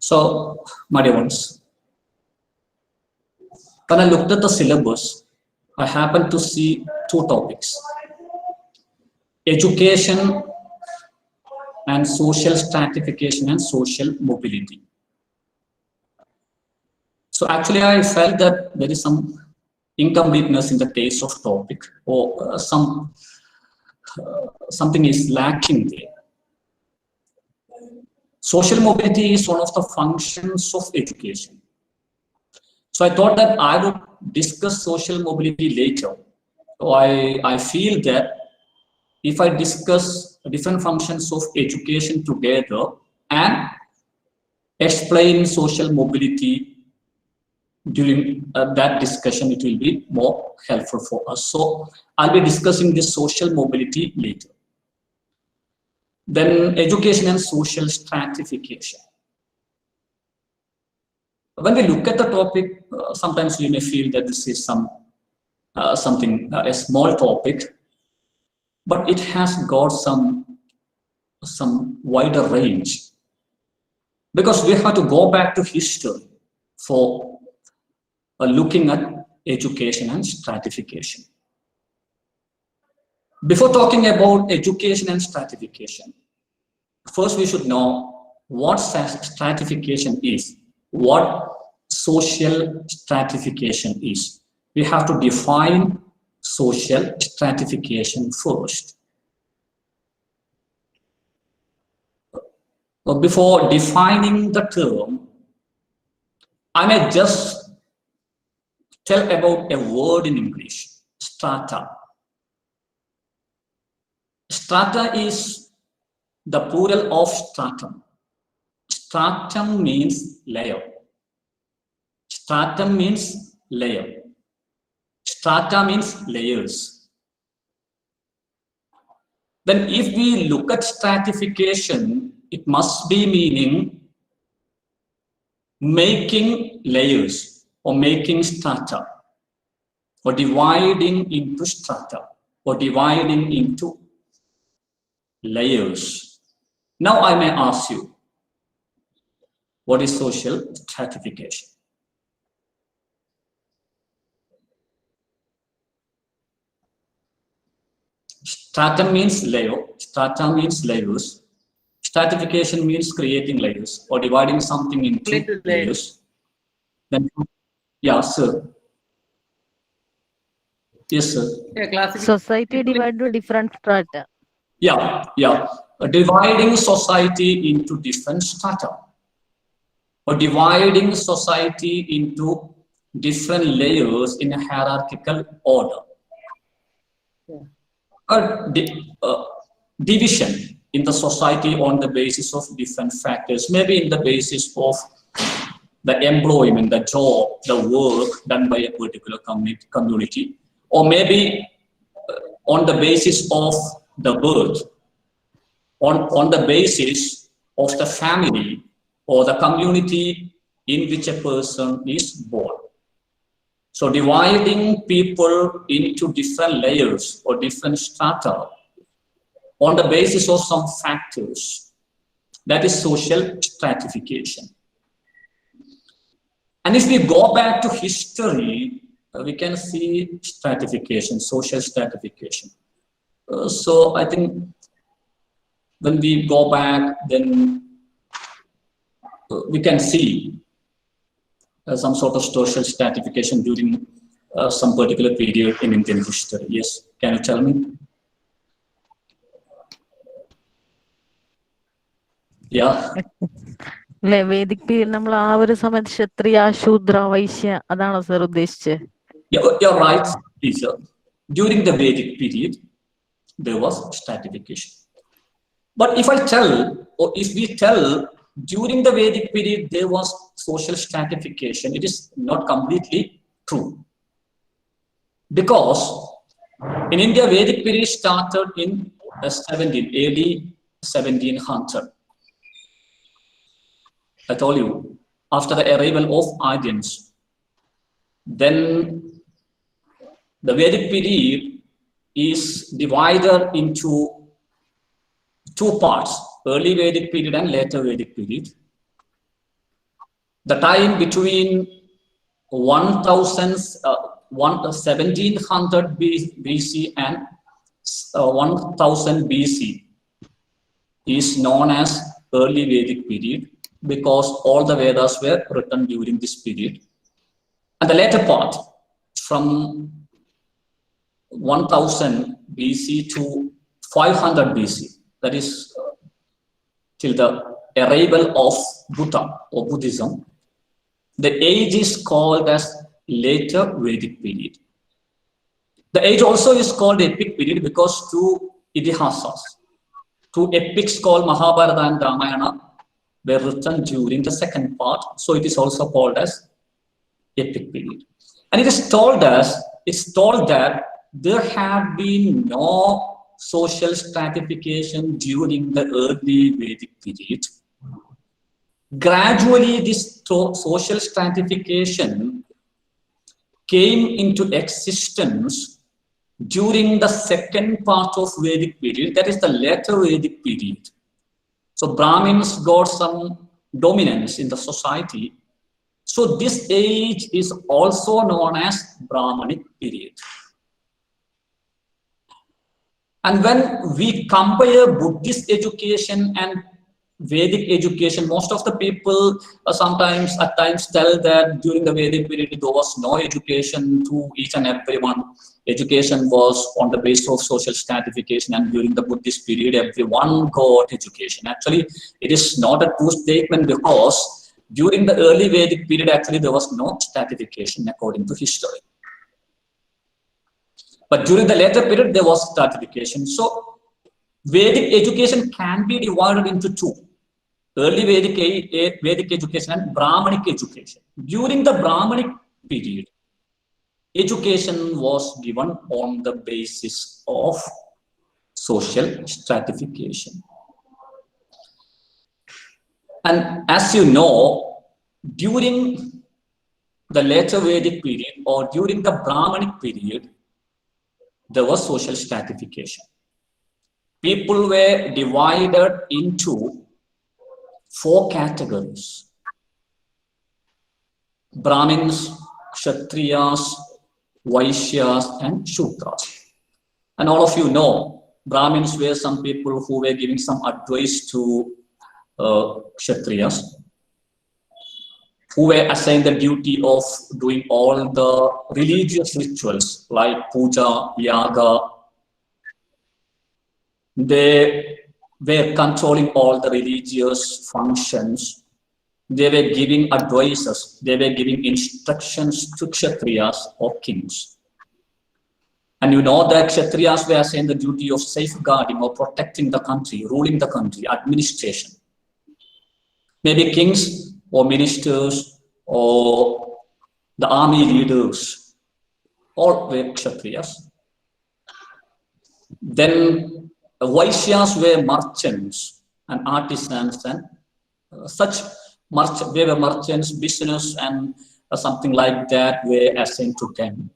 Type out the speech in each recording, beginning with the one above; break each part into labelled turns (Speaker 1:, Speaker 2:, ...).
Speaker 1: So, my dear ones, when I looked at the syllabus, I happened to see two topics: education and social stratification and social mobility. So actually, I felt that there is some incompleteness in the case of topic, or something is lacking there. Social mobility is one of the functions of education. So I thought that I would discuss social mobility later. So I feel that if I discuss different functions of education together and explain social mobility during that discussion, it will be more helpful for us. So I'll be discussing this social mobility later. Then education and social stratification. When we look at the topic, sometimes we may feel that this is a small topic, but it has got some wider range, because we have to go back to history for looking at education and stratification. Before talking about education and stratification, first we should know what stratification is, what social stratification is. We have to define social stratification first. But before defining the term, I may just tell about a word in English: strata. Strata is the plural of stratum. Stratum means layer. Stratum means layer. Strata means layers. Then if we look at stratification, it must be meaning making layers, or making strata, or dividing into strata, or dividing into layers. Now I may ask you, what is social stratification? Stratum means layer, strata means layers. Stratification means creating layers or dividing something into layers. Then, yeah, sir. Yes, sir.
Speaker 2: Society divided to different strata.
Speaker 1: Yeah. Dividing society into different strata, or dividing society into different layers in a hierarchical order. Division in the society on the basis of different factors, maybe in the basis of the employment, the job, the work done by a particular community, or maybe on the basis of the birth, on the basis of the family or the community in which a person is born. So dividing people into different layers or different strata on the basis of some factors, that is social stratification. And if we go back to history, we can see stratification, social stratification. So I think when we go back, then we can see some sort of social stratification during some particular period in Indian history. Yes, can you tell me? Yeah.
Speaker 2: Vedic period നമ്മൾ ആ ഒരു സമയത്ത് ക്ഷത്രിയ ശൂദ്ര വൈശ്യ അതാണോ sir ഉദ്ദേശിച്ചത്?
Speaker 1: You're right, teacher. During the Vedic period, there was stratification. But if I tell, or if we tell, during the Vedic period there was social stratification, it is not completely true. Because in India, Vedic period started in AD 1700. I told you, after the arrival of Aryans. Then the Vedic period is divided into two parts: early Vedic period and later Vedic period. the time between 1700 BC and 1000 BC is known as early Vedic period because all the Vedas were written during this period. And the later part, from 1000 BC to 500 BC, that is till the arrival of Buddha or Buddhism, the age is called as later Vedic period. The age also is called epic period because two Idihasas, two epics called Mahabharata and Ramayana, were written during the second part, so it is also called as epic period. And it is told that there have been no social stratification during the early Vedic period. Gradually, this social stratification came into existence during the second part of Vedic period, that is the later Vedic period. So Brahmins got some dominance in the society. So this age is also known as Brahmanic period. And when we compare Buddhist education and Vedic education, most of the people at times tell that during the Vedic period there was no education to each and everyone. Education was on the basis of social stratification, and during the Buddhist period everyone got education. Actually, it is not a true statement because during the early Vedic period actually there was no stratification according to history. But during the later period there was stratification. So Vedic education can be divided into two: early Vedic education and Brahmanic education. During the Brahmanic period, education was given on the basis of social stratification. And as you know, during the later Vedic period or during the Brahmanic period, there was social stratification. People were divided into 4 categories: Brahmins, Kshatriyas, Vaishyas, and Shudras. And all of you know, Brahmins were some people who were giving some advice to Kshatriyas, who were assigned the duty of doing all the religious rituals like puja, yaga. They were controlling all the religious functions. They were giving advices. They were giving instructions to Kshatriyas or kings. And you know that Kshatriyas were assigned the duty of safeguarding or protecting the country, ruling the country, administration. Maybe kings or ministers or the army leaders, all were Kshatriyas. Then Vaishyas were merchants and artisans and they were merchants, business and something like that were assigned to them.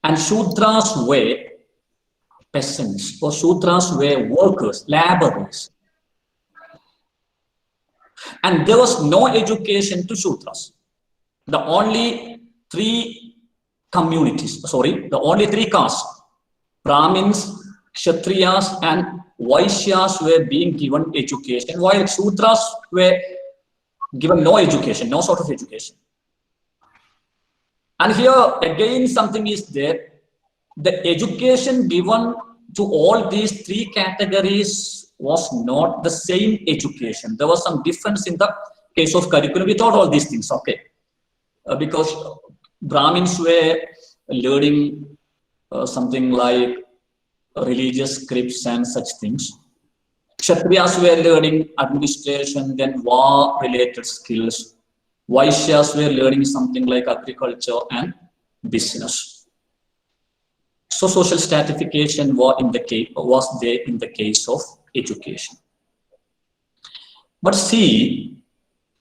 Speaker 1: And Shudras were peasants, or Shudras were workers, laborers. And there was no education to Shudras. The only 3 castes, Brahmins, Kshatriyas, and Vaishyas were being given education, while Shudras were given no education, no sort of education. And here again something is there. The education given to all these 3 categories was not the same education. There was some difference in the case of curriculum. We taught all these things, okay? Because Brahmins were learning something like religious scripts and such things. Kshatriyas were learning administration, then war-related skills. Vaishyas were learning something like agriculture and business. So social stratification was there in the case of education. But see,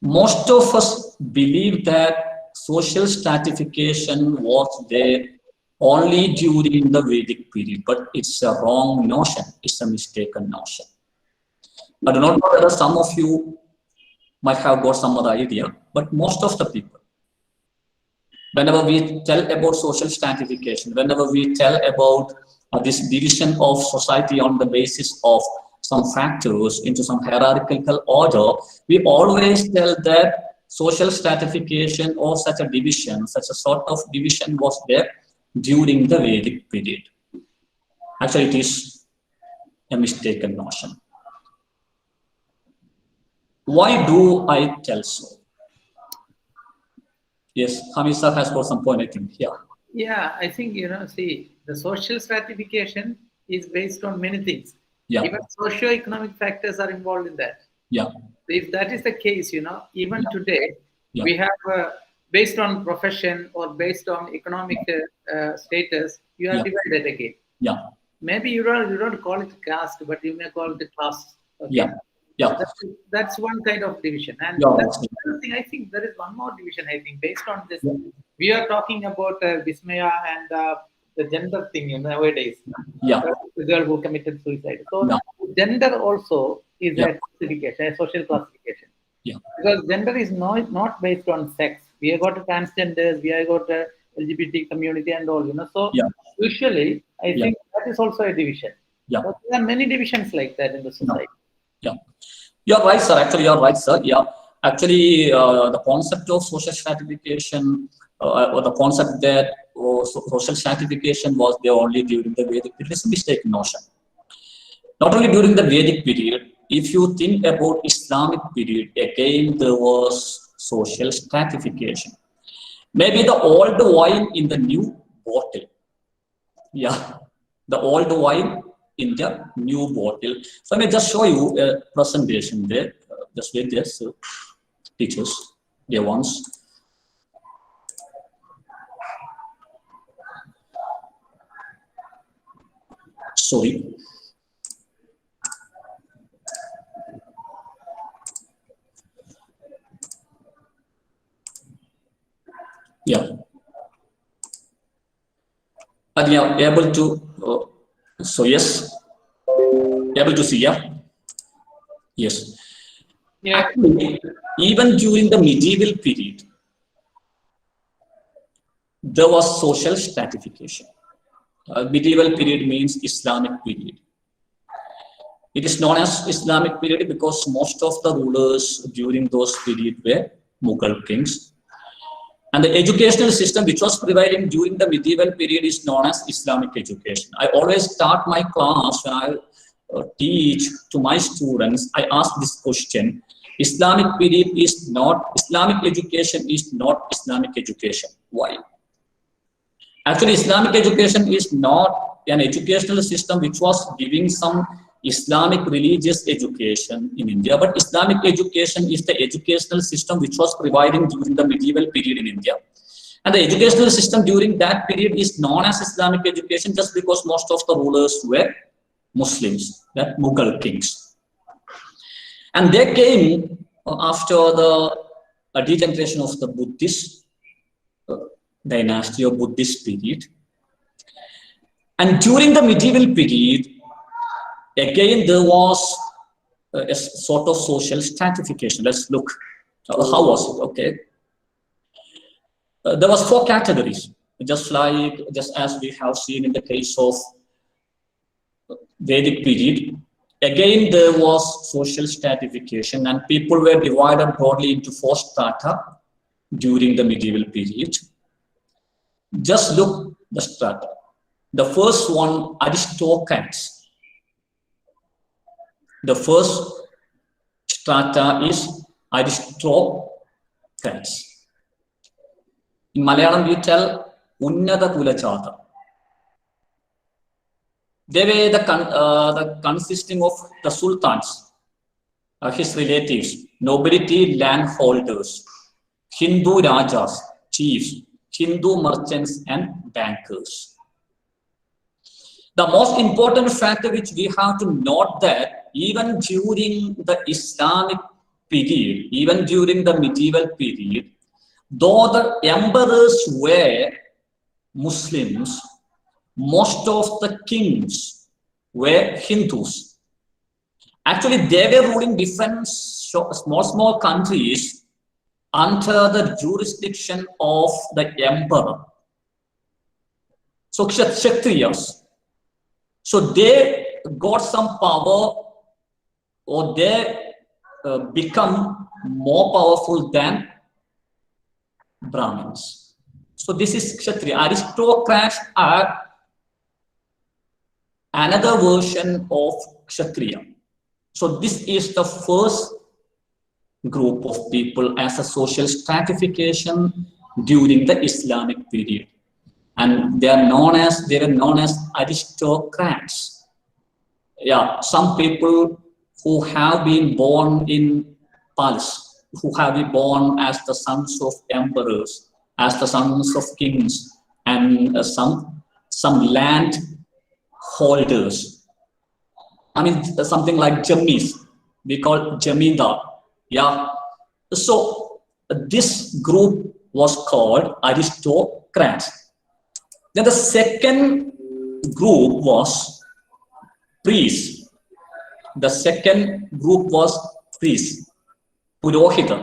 Speaker 1: most of us believe that social stratification was there only during the Vedic period, but it's a wrong notion. It's a mistaken notion. I do not know whether some of you might have got some other idea, but most of the people, whenever we tell about social stratification, whenever we tell about this division of society on the basis of some factors into some hierarchical order, we always tell that social stratification or such a division, such a sort of division was there during the Vedic period. Actually, it is a mistaken notion. Why do I tell so? Yes, Hamisa has got some point, I think. Yeah.
Speaker 3: Yeah, I think, see, the social stratification is based on many things.
Speaker 1: Yeah.
Speaker 3: Even socio-economic factors are involved in that.
Speaker 1: Yeah.
Speaker 3: So if that is the case, even today,
Speaker 1: Yeah.
Speaker 3: we have, based on profession or based on economic status, you are
Speaker 1: Yeah.
Speaker 3: divided again.
Speaker 1: Yeah.
Speaker 3: Maybe you don't call it caste, but you may call it class. Okay?
Speaker 1: Yeah. Yeah.
Speaker 3: That's one kind of division. And
Speaker 1: Yeah.
Speaker 3: that's another thing. I think there is one more division, I think, based on this.
Speaker 1: Yeah.
Speaker 3: We are talking about Vismaya and the gender thing nowadays.
Speaker 1: Yeah.
Speaker 3: The girl who committed suicide. So
Speaker 1: Yeah.
Speaker 3: gender also is
Speaker 1: Yeah.
Speaker 3: a classification, a social classification.
Speaker 1: Yeah.
Speaker 3: Because gender is not based on sex. We have got transgenders, we have got LGBT community and all, So
Speaker 1: Yeah.
Speaker 3: usually, I
Speaker 1: Yeah.
Speaker 3: think that is also a division.
Speaker 1: Yeah.
Speaker 3: But there are many divisions like that in the society.
Speaker 1: Yeah. You're right, sir. Actually, you're right, sir. Yeah. Actually, the concept of social stratification, or the concept that social stratification was there only during the Vedic period is a mistaken notion. Not only during the Vedic period, if you think about Islamic period, again there was social stratification. Maybe the old wine in the new bottle. Yeah, the old wine in the new bottle. So I may just show you a presentation there. Just wait there, so teachers, dear ones. Sorry. Yeah. Are you able to? So yes, able to see? Yeah. Yes.
Speaker 3: Yeah.
Speaker 1: Actually, even during the medieval period, there was social stratification. Medieval period means Islamic period. It is known as Islamic period because most of the rulers during those period were Mughal kings. And the educational system which was prevailing during the medieval period is known as Islamic education. I always start my class when I teach to my students, I ask this question: Islamic period is not, Islamic education is not Islamic education. Why? Actually, Islamic education is not an educational system which was giving some Islamic religious education in India, but Islamic education is the educational system which was providing during the medieval period in India. And the educational system during that period is known as Islamic education just because most of the rulers were Muslims, that Mughal kings. And they came after the degeneration of the Buddhist dynasty or Buddhist period. And during the medieval period, again, there was a sort of social stratification. Let's look. How was it? Okay. There was 4 categories, just as we have seen in the case of Vedic period. Again, there was social stratification, and people were divided broadly into 4 strata during the medieval period. Just look the strata. The first one, aristocrats. The first strata is aristocrats. In Malayalam, we tell Unnata Kulachata. They were the consisting of the sultans, his relatives, nobility, landholders, Hindu rajas, chiefs, Hindu merchants, and bankers. The most important factor which we have to note that even during the Islamic period, even during the medieval period, though the emperors were Muslims, most of the kings were Hindus. Actually, they were ruling different small countries under the jurisdiction of the emperor. So Kshatriyas. So they got some power, or they become more powerful than Brahmins. So this is Kshatriya. Aristocrats are another version of Kshatriya. So this is the first group of people as a social stratification during the Islamic period, and they were known as aristocrats. Yeah, some people who have been born in palace, who have been born as the sons of emperors, as the sons of kings, and some land holders. I mean, something like Jamis, we call Jamindar. Yeah. So this group was called aristocrats. Then the second group was priests. The second group was priests, Purohita.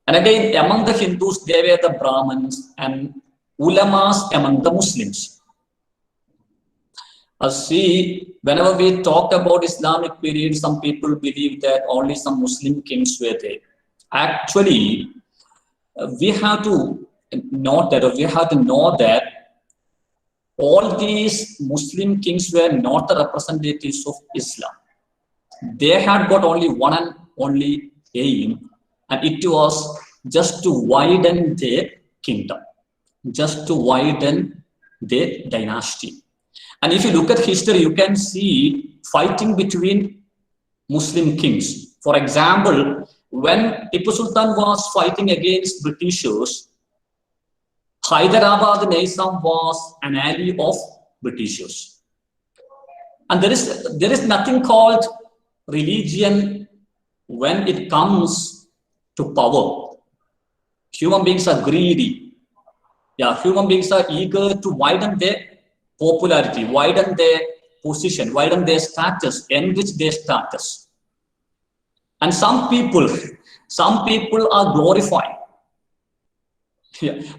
Speaker 1: And again, among the Hindus, they were the Brahmins and ulamas among the Muslims. See, whenever we talk about Islamic period, some people believe that only some Muslim kings were there. Actually, we have to know that all these Muslim kings were not the representatives of Islam. They had got only one and only aim, and it was just to widen their kingdom, just to widen their dynasty. And if you look at history, you can see fighting between Muslim kings. For example, when Tipu Sultan was fighting against Britishers, Hyderabad Nizam was an ally of Britishers. And there is nothing called religion when it comes to power. Human beings are greedy. Yeah, human beings are eager to widen their popularity, widen their position, widen their status, enrich their status. And some people are glorified.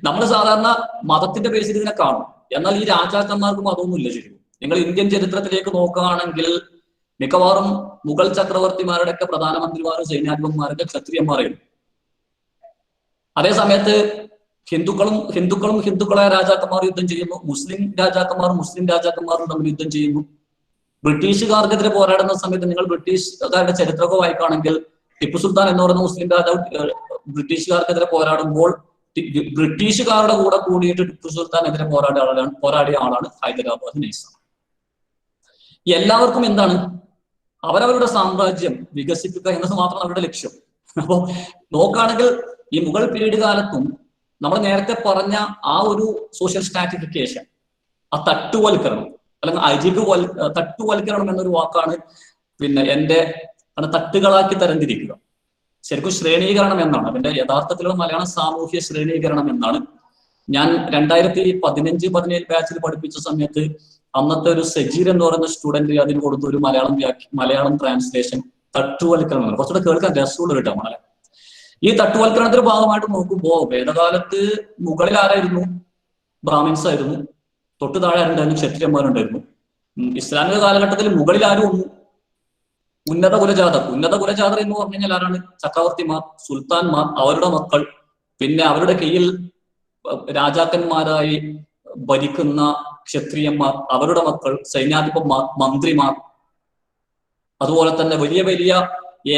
Speaker 1: നമ്മൾ സാധാരണ മതത്തിന്റെ ബേസിൽ ഇതിനെ കാണും. എന്നാൽ ഈ രാജാക്കന്മാർക്കും അതൊന്നുമില്ല. ശരിക്കും നിങ്ങൾ ഇന്ത്യൻ ചരിത്രത്തിലേക്ക് നോക്കുകയാണെങ്കിൽ മിക്കവാറും മുഗൾ ചക്രവർത്തിമാരുടെയൊക്കെ പ്രധാനമന്ത്രിമാരും സൈന്യാധിപന്മാരൊക്കെ ക്ഷത്രിയന്മാരായിരുന്നു. അതേ സമയത്ത് ഹിന്ദുക്കളായ രാജാക്കന്മാർ യുദ്ധം ചെയ്യുന്നു, മുസ്ലിം രാജാക്കന്മാരും തമ്മിൽ യുദ്ധം ചെയ്യുന്നു. ബ്രിട്ടീഷുകാർക്കെതിരെ പോരാടുന്ന സമയത്ത് നിങ്ങൾ ബ്രിട്ടീഷുകാരുടെ ചരിത്രമൊക്കെ വായിക്കുകയാണെങ്കിൽ ടിപ്പു സുൽത്താൻ എന്ന് പറയുന്ന മുസ്ലിം രാജാവ് ബ്രിട്ടീഷുകാർക്കെതിരെ പോരാടുമ്പോൾ ബ്രിട്ടീഷുകാരുടെ കൂടെ കൂടിയിട്ട് ടിപ്പു സുൽത്താനെതിരെ പോരാടിയ ആളാണ് ഹൈദരാബാദ് നൈസാം. എല്ലാവർക്കും എന്താണ്, അവരവരുടെ സാമ്രാജ്യം വികസിപ്പിക്കുക എന്നത് മാത്രമാണ് അവരുടെ ലക്ഷ്യം. അപ്പോൾ നോക്കുകയാണെങ്കിൽ ഈ മുഗൾ പീരീഡ് കാലത്തും നമ്മൾ നേരത്തെ പറഞ്ഞ ആ ഒരു സോഷ്യൽ സ്ട്രാറ്റിഫിക്കേഷൻ, ആ തട്ടുവൽക്കരണം അല്ലെങ്കിൽ തട്ടുവൽക്കരണം എന്നൊരു വാക്കാണ് എന്റെ തട്ടുകളാക്കി തരംതിരിക്കുക. ശരിക്കും ശ്രേണീകരണം എന്നാണ് അതിന്റെ യഥാർത്ഥത്തിലുള്ള മലയാളം, സാമൂഹ്യ ശ്രേണീകരണം എന്നാണ്. ഞാൻ 2015-17 ബാച്ചിൽ പഠിപ്പിച്ച സമയത്ത് അന്നത്തെ ഒരു സജീർ എന്ന് പറയുന്ന സ്റ്റുഡന്റ് അതിന് കൊടുത്ത ഒരു മലയാളം ട്രാൻസ്ലേഷൻ തട്ടുവൽക്കരണം. കുറച്ചുകൂടെ കേൾക്കാൻ രസമുള്ള ഒരു ടേമാണ്. ഈ തട്ടുവൽക്കരണത്തിന്റെ ഭാഗമായിട്ട് നോക്കുമ്പോൾ വേദകാലത്ത് മുകളിൽ ആരായിരുന്നു? ബ്രാഹ്മിൻസ് ആയിരുന്നു. തൊട്ടു താഴെ ആരുണ്ടായിരുന്നു? ക്ഷത്രിയന്മാരുണ്ടായിരുന്നു. ഇസ്ലാമിക കാലഘട്ടത്തിൽ മുകളിൽ ആരും ഒന്നും ഉന്നത കുലജാതർ എന്ന് പറഞ്ഞു കഴിഞ്ഞാൽ ആരാണ്? ചക്രവർത്തിമാർ, സുൽത്താൻമാർ, അവരുടെ മക്കൾ, പിന്നെ അവരുടെ കീഴിൽ രാജാക്കന്മാരായി ഭരിക്കുന്ന ക്ഷത്രിയന്മാർ, അവരുടെ മക്കൾ, സൈന്യാധിപന്മാർ, മന്ത്രിമാർ, അതുപോലെ തന്നെ വലിയ വലിയ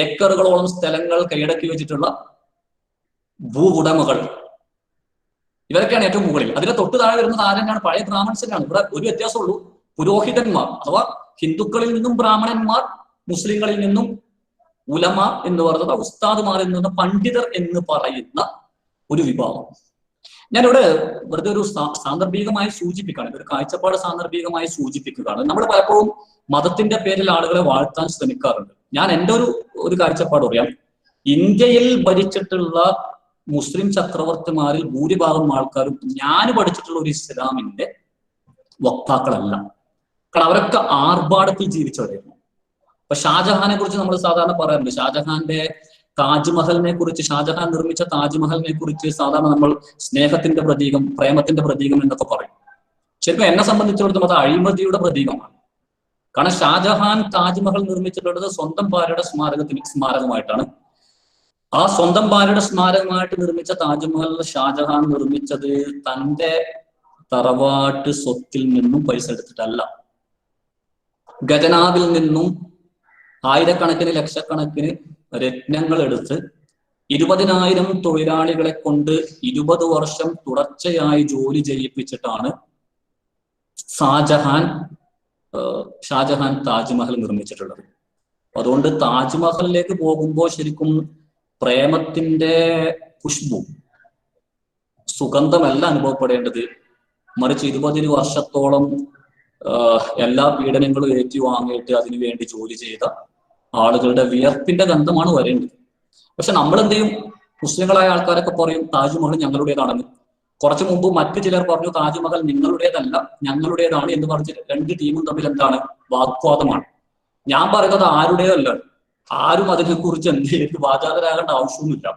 Speaker 1: ഏക്കറുകളോളം സ്ഥലങ്ങൾ കൈയടക്കി വെച്ചിട്ടുള്ള ഭൂവുടമകൾ, ഇവരൊക്കെയാണ് ഏറ്റവും മുകളിൽ. അതിന്റെ തൊട്ട് താഴെ വരുന്നത് ആരെന്നാണ്? പഴയ ബ്രാഹ്മൺസിനാണ്. ഇവിടെ ഒരു വ്യത്യാസമുള്ളൂ, പുരോഹിതന്മാർ അഥവാ ഹിന്ദുക്കളിൽ നിന്നും ബ്രാഹ്മണന്മാർ, മുസ്ലിങ്ങളിൽ നിന്നും ഉലമ എന്ന് പറയുന്നത് ഉസ്താദുമാരിൽ നിന്ന് പണ്ഡിതർ എന്ന് പറയുന്ന ഒരു വിഭാഗം. ഞാനിവിടെ വെറുതെ ഒരു സാന്ദർഭികമായി സൂചിപ്പിക്കുകയാണ്, ഒരു കാഴ്ചപ്പാട് സാന്ദർഭികമായി സൂചിപ്പിക്കുകയാണ്. നമ്മൾ പലപ്പോഴും മതത്തിന്റെ പേരിൽ ആളുകളെ വാഴ്ത്താൻ ശ്രമിക്കാറുണ്ട്. ഞാൻ എൻ്റെ ഒരു കാഴ്ചപ്പാട് പറയാം. ഇന്ത്യയിൽ ഭരിച്ചിട്ടുള്ള മുസ്ലിം ചക്രവർത്തിമാരിൽ ഭൂരിഭാഗം ആൾക്കാരും ഞാൻ പഠിച്ചിട്ടുള്ള ഒരു ഇസ്ലാമിന്റെ വക്താക്കളല്ല. കാരണം അവരൊക്കെ ആർഭാടത്തിൽ ജീവിച്ചവരായിരുന്നു. ഇപ്പൊ ഷാജഹാനെ കുറിച്ച് നമ്മൾ സാധാരണ പറയാറുണ്ട്. ഷാജഹാന്റെ താജ്മഹലിനെ കുറിച്ച്, ഷാജഹാൻ നിർമ്മിച്ച താജ്മഹലിനെ കുറിച്ച് സാധാരണ നമ്മൾ സ്നേഹത്തിന്റെ പ്രതീകം, പ്രേമത്തിന്റെ പ്രതീകം എന്നൊക്കെ പറയും. ശരിക്കും എന്നെ സംബന്ധിച്ചിടത്തോളം അത് അഴിമതിയുടെ പ്രതീകമാണ്. കാരണം ഷാജഹാൻ താജ്മഹൽ നിർമ്മിച്ചിട്ടുള്ളത് സ്വന്തം ഭാര്യയുടെ സ്മാരകമായിട്ടാണ്. ആ സ്വന്തം ഭാര്യയുടെ സ്മാരകമായിട്ട് നിർമ്മിച്ച താജ്മഹൽ ഷാജഹാൻ നിർമ്മിച്ചത് തന്റെ തറവാട്ട് സ്വത്തിൽ നിന്നും പൈസ എടുത്തിട്ടല്ല. ഖജനാവിൽ നിന്നും ആയിരക്കണക്കിന് ലക്ഷക്കണക്കിന് രത്നങ്ങൾ എടുത്ത് 20,000 തൊഴിലാളികളെ കൊണ്ട് 20 വർഷം തുടർച്ചയായി ജോലി ചെയ്യിപ്പിച്ചിട്ടാണ് ഷാജഹാൻ താജ്മഹൽ നിർമ്മിച്ചിട്ടുള്ളത്. അതുകൊണ്ട് താജ്മഹലിലേക്ക് പോകുമ്പോൾ ശരിക്കും പ്രേമത്തിന്റെ ഖുശ്ബു, സുഗന്ധമല്ല അനുഭവപ്പെടേണ്ടത്, മറിച്ച് 20 വർഷത്തോളം എല്ലാ പീഡനങ്ങളും ഏറ്റുവാങ്ങിയിട്ട് അതിനുവേണ്ടി ജോലി ചെയ്ത ആളുകളുടെ വിയർപ്പിന്റെ ഗന്ധമാണ് വരേണ്ടത്. പക്ഷെ നമ്മൾ എന്ത് ചെയ്യും? മുസ്ലിങ്ങളായ ആൾക്കാരൊക്കെ പറയും താജ്മഹൽ ഞങ്ങളുടേതാണെന്ന്. കുറച്ചു മുമ്പ് മറ്റു ചിലർ പറഞ്ഞു താജ്മഹൽ നിങ്ങളുടേതല്ല ഞങ്ങളുടേതാണ് എന്ന് പറഞ്ഞ് 2 ടീമും തമ്മിൽ എന്താണ്? വാഗ്വാദമാണ്. ഞാൻ പറയുന്നത് ആരുടേതല്ല, ആരും അതിനെക്കുറിച്ച് എന്ത് ചെയ്ത് വാചാതരാകേണ്ട ആവശ്യമൊന്നുമില്ല.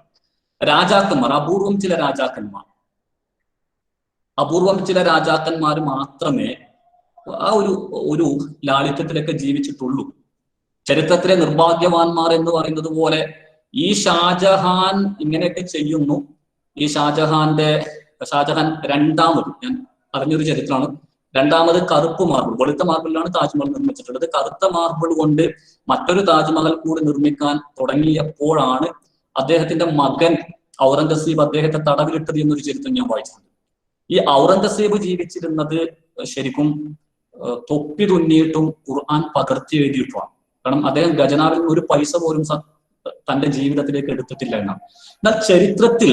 Speaker 1: രാജാക്കന്മാർ, അപൂർവം ചില രാജാക്കന്മാർ മാത്രമേ ആ ഒരു ലാളിത്യത്തിലൊക്കെ ജീവിച്ചിട്ടുള്ളൂ. ചരിത്രത്തിലെ നിർഭാഗ്യവാന്മാർ എന്ന് പറയുന്നത് പോലെ ഈ ഷാജഹാൻ ഇങ്ങനെയൊക്കെ ചെയ്യുന്നു. ഈ ഷാജഹാൻ രണ്ടാമത്, ഞാൻ അറിഞ്ഞൊരു ചരിത്രമാണ്, രണ്ടാമത് കറുപ്പ് മാർബിൾ, വെളുത്ത മാർബിളിലാണ് താജ്മഹൽ നിർമ്മിച്ചിട്ടുള്ളത്. കറുത്ത മാർബിൾ കൊണ്ട് മറ്റൊരു താജ്മഹൽ കൂടി നിർമ്മിക്കാൻ തുടങ്ങിയപ്പോഴാണ് അദ്ദേഹത്തിന്റെ മകൻ ഔറംഗസീബ് അദ്ദേഹത്തെ തടവിലിട്ടത് എന്നൊരു ചരിത്രം ഞാൻ വായിച്ചിട്ടുണ്ട്. ഈ ഔറംഗസീബ് ജീവിച്ചിരുന്നത് ശരിക്കും തൊപ്പി തുന്നിയിട്ടും ഖുർആൻ പകർത്തി എഴുതിയിട്ടുമാണ്. കാരണം അദ്ദേഹം ഖജനാവിൽ നിന്ന് ഒരു പൈസ പോലും തന്റെ ജീവിതത്തിലേക്ക് എടുത്തിട്ടില്ല എന്നാണ്. എന്നാൽ ചരിത്രത്തിൽ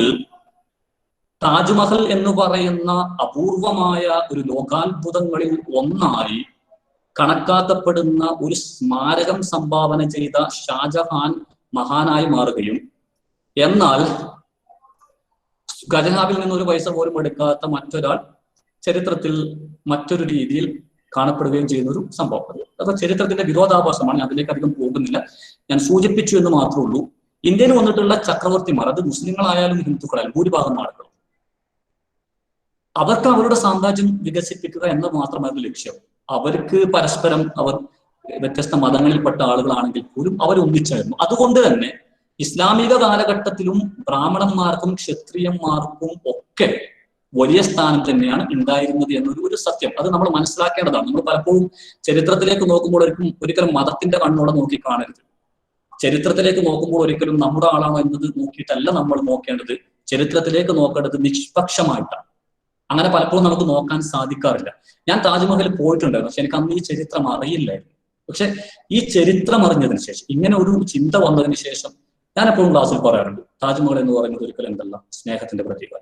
Speaker 1: താജ്മഹൽ എന്ന് പറയുന്ന അപൂർവമായ ഒരു ലോകാത്ഭുതങ്ങളിൽ ഒന്നായി കണക്കാക്കപ്പെടുന്ന ഒരു സ്മാരകം സംഭാവന ചെയ്ത ഷാജഹാൻ മഹാനായി മാറുകയും എന്നാൽ ഖജനാവിൽ നിന്ന് ഒരു പൈസ പോലും എടുക്കാത്ത മറ്റൊരാൾ ചരിത്രത്തിൽ മറ്റൊരു രീതിയിൽ കാണപ്പെടുകയും ചെയ്യുന്ന ഒരു സംഭവം. അപ്പൊ ചരിത്രത്തിന്റെ വിരോധാഭാസമാണ്. ഞാൻ അതിലേക്ക് അധികം പോകുന്നില്ല, ഞാൻ സൂചിപ്പിച്ചു എന്ന് മാത്രമേ ഉള്ളൂ. ഇന്ത്യയിൽ വന്നിട്ടുള്ള ചക്രവർത്തിമാർ, അത് മുസ്ലിങ്ങളായാലും ഹിന്ദുക്കളായാലും ഭൂരിഭാഗം ആളുകളും, അവർക്ക് അവരുടെ സാമ്രാജ്യം വികസിപ്പിക്കുക എന്ന് മാത്രമായിരുന്നു ലക്ഷ്യം. അവർക്ക് പരസ്പരം അവർ വ്യത്യസ്ത മതങ്ങളിൽപ്പെട്ട ആളുകളാണെങ്കിൽ പോലും അവർ ഒന്നിച്ചായിരുന്നു. അതുകൊണ്ട് തന്നെ ഇസ്ലാമിക കാലഘട്ടത്തിലും ബ്രാഹ്മണന്മാർക്കും ക്ഷത്രിയന്മാർക്കും ഒക്കെ വലിയ സ്ഥാനം തന്നെയാണ് ഉണ്ടായിരുന്നത് എന്നൊരു സത്യം. അത് നമ്മൾ മനസ്സിലാക്കേണ്ടതാണ്. നമ്മൾ പലപ്പോഴും ചരിത്രത്തിലേക്ക് നോക്കുമ്പോൾ ഒരിക്കലും മതത്തിന്റെ കണ്ണോടെ നോക്കി കാണരുത്. ചരിത്രത്തിലേക്ക് നോക്കുമ്പോൾ ഒരിക്കലും നമ്മുടെ ആളാണോ എന്നത് നോക്കിയിട്ടല്ല നമ്മൾ നോക്കേണ്ടത്. ചരിത്രത്തിലേക്ക് നോക്കേണ്ടത് നിഷ്പക്ഷമായിട്ടാണ്. അങ്ങനെ പലപ്പോഴും നമുക്ക് നോക്കാൻ സാധിക്കാറില്ല. ഞാൻ താജ്മഹൽ പോയിട്ടുണ്ടായിരുന്നു, പക്ഷെ എനിക്ക് അന്ന് ഈ ചരിത്രം അറിയില്ലായിരുന്നു. പക്ഷെ ഈ ചരിത്രം അറിഞ്ഞതിന് ശേഷം, ഇങ്ങനെ ഒരു ചിന്ത വന്നതിന് ശേഷം, ഞാൻ എപ്പോഴും ക്ലാസ്സിൽ പറയാറുണ്ട്, താജ്മഹൽ എന്ന് പറയുന്നത് ഒരിക്കലും എന്തല്ല, സ്നേഹത്തിന്റെ പ്രതീകം.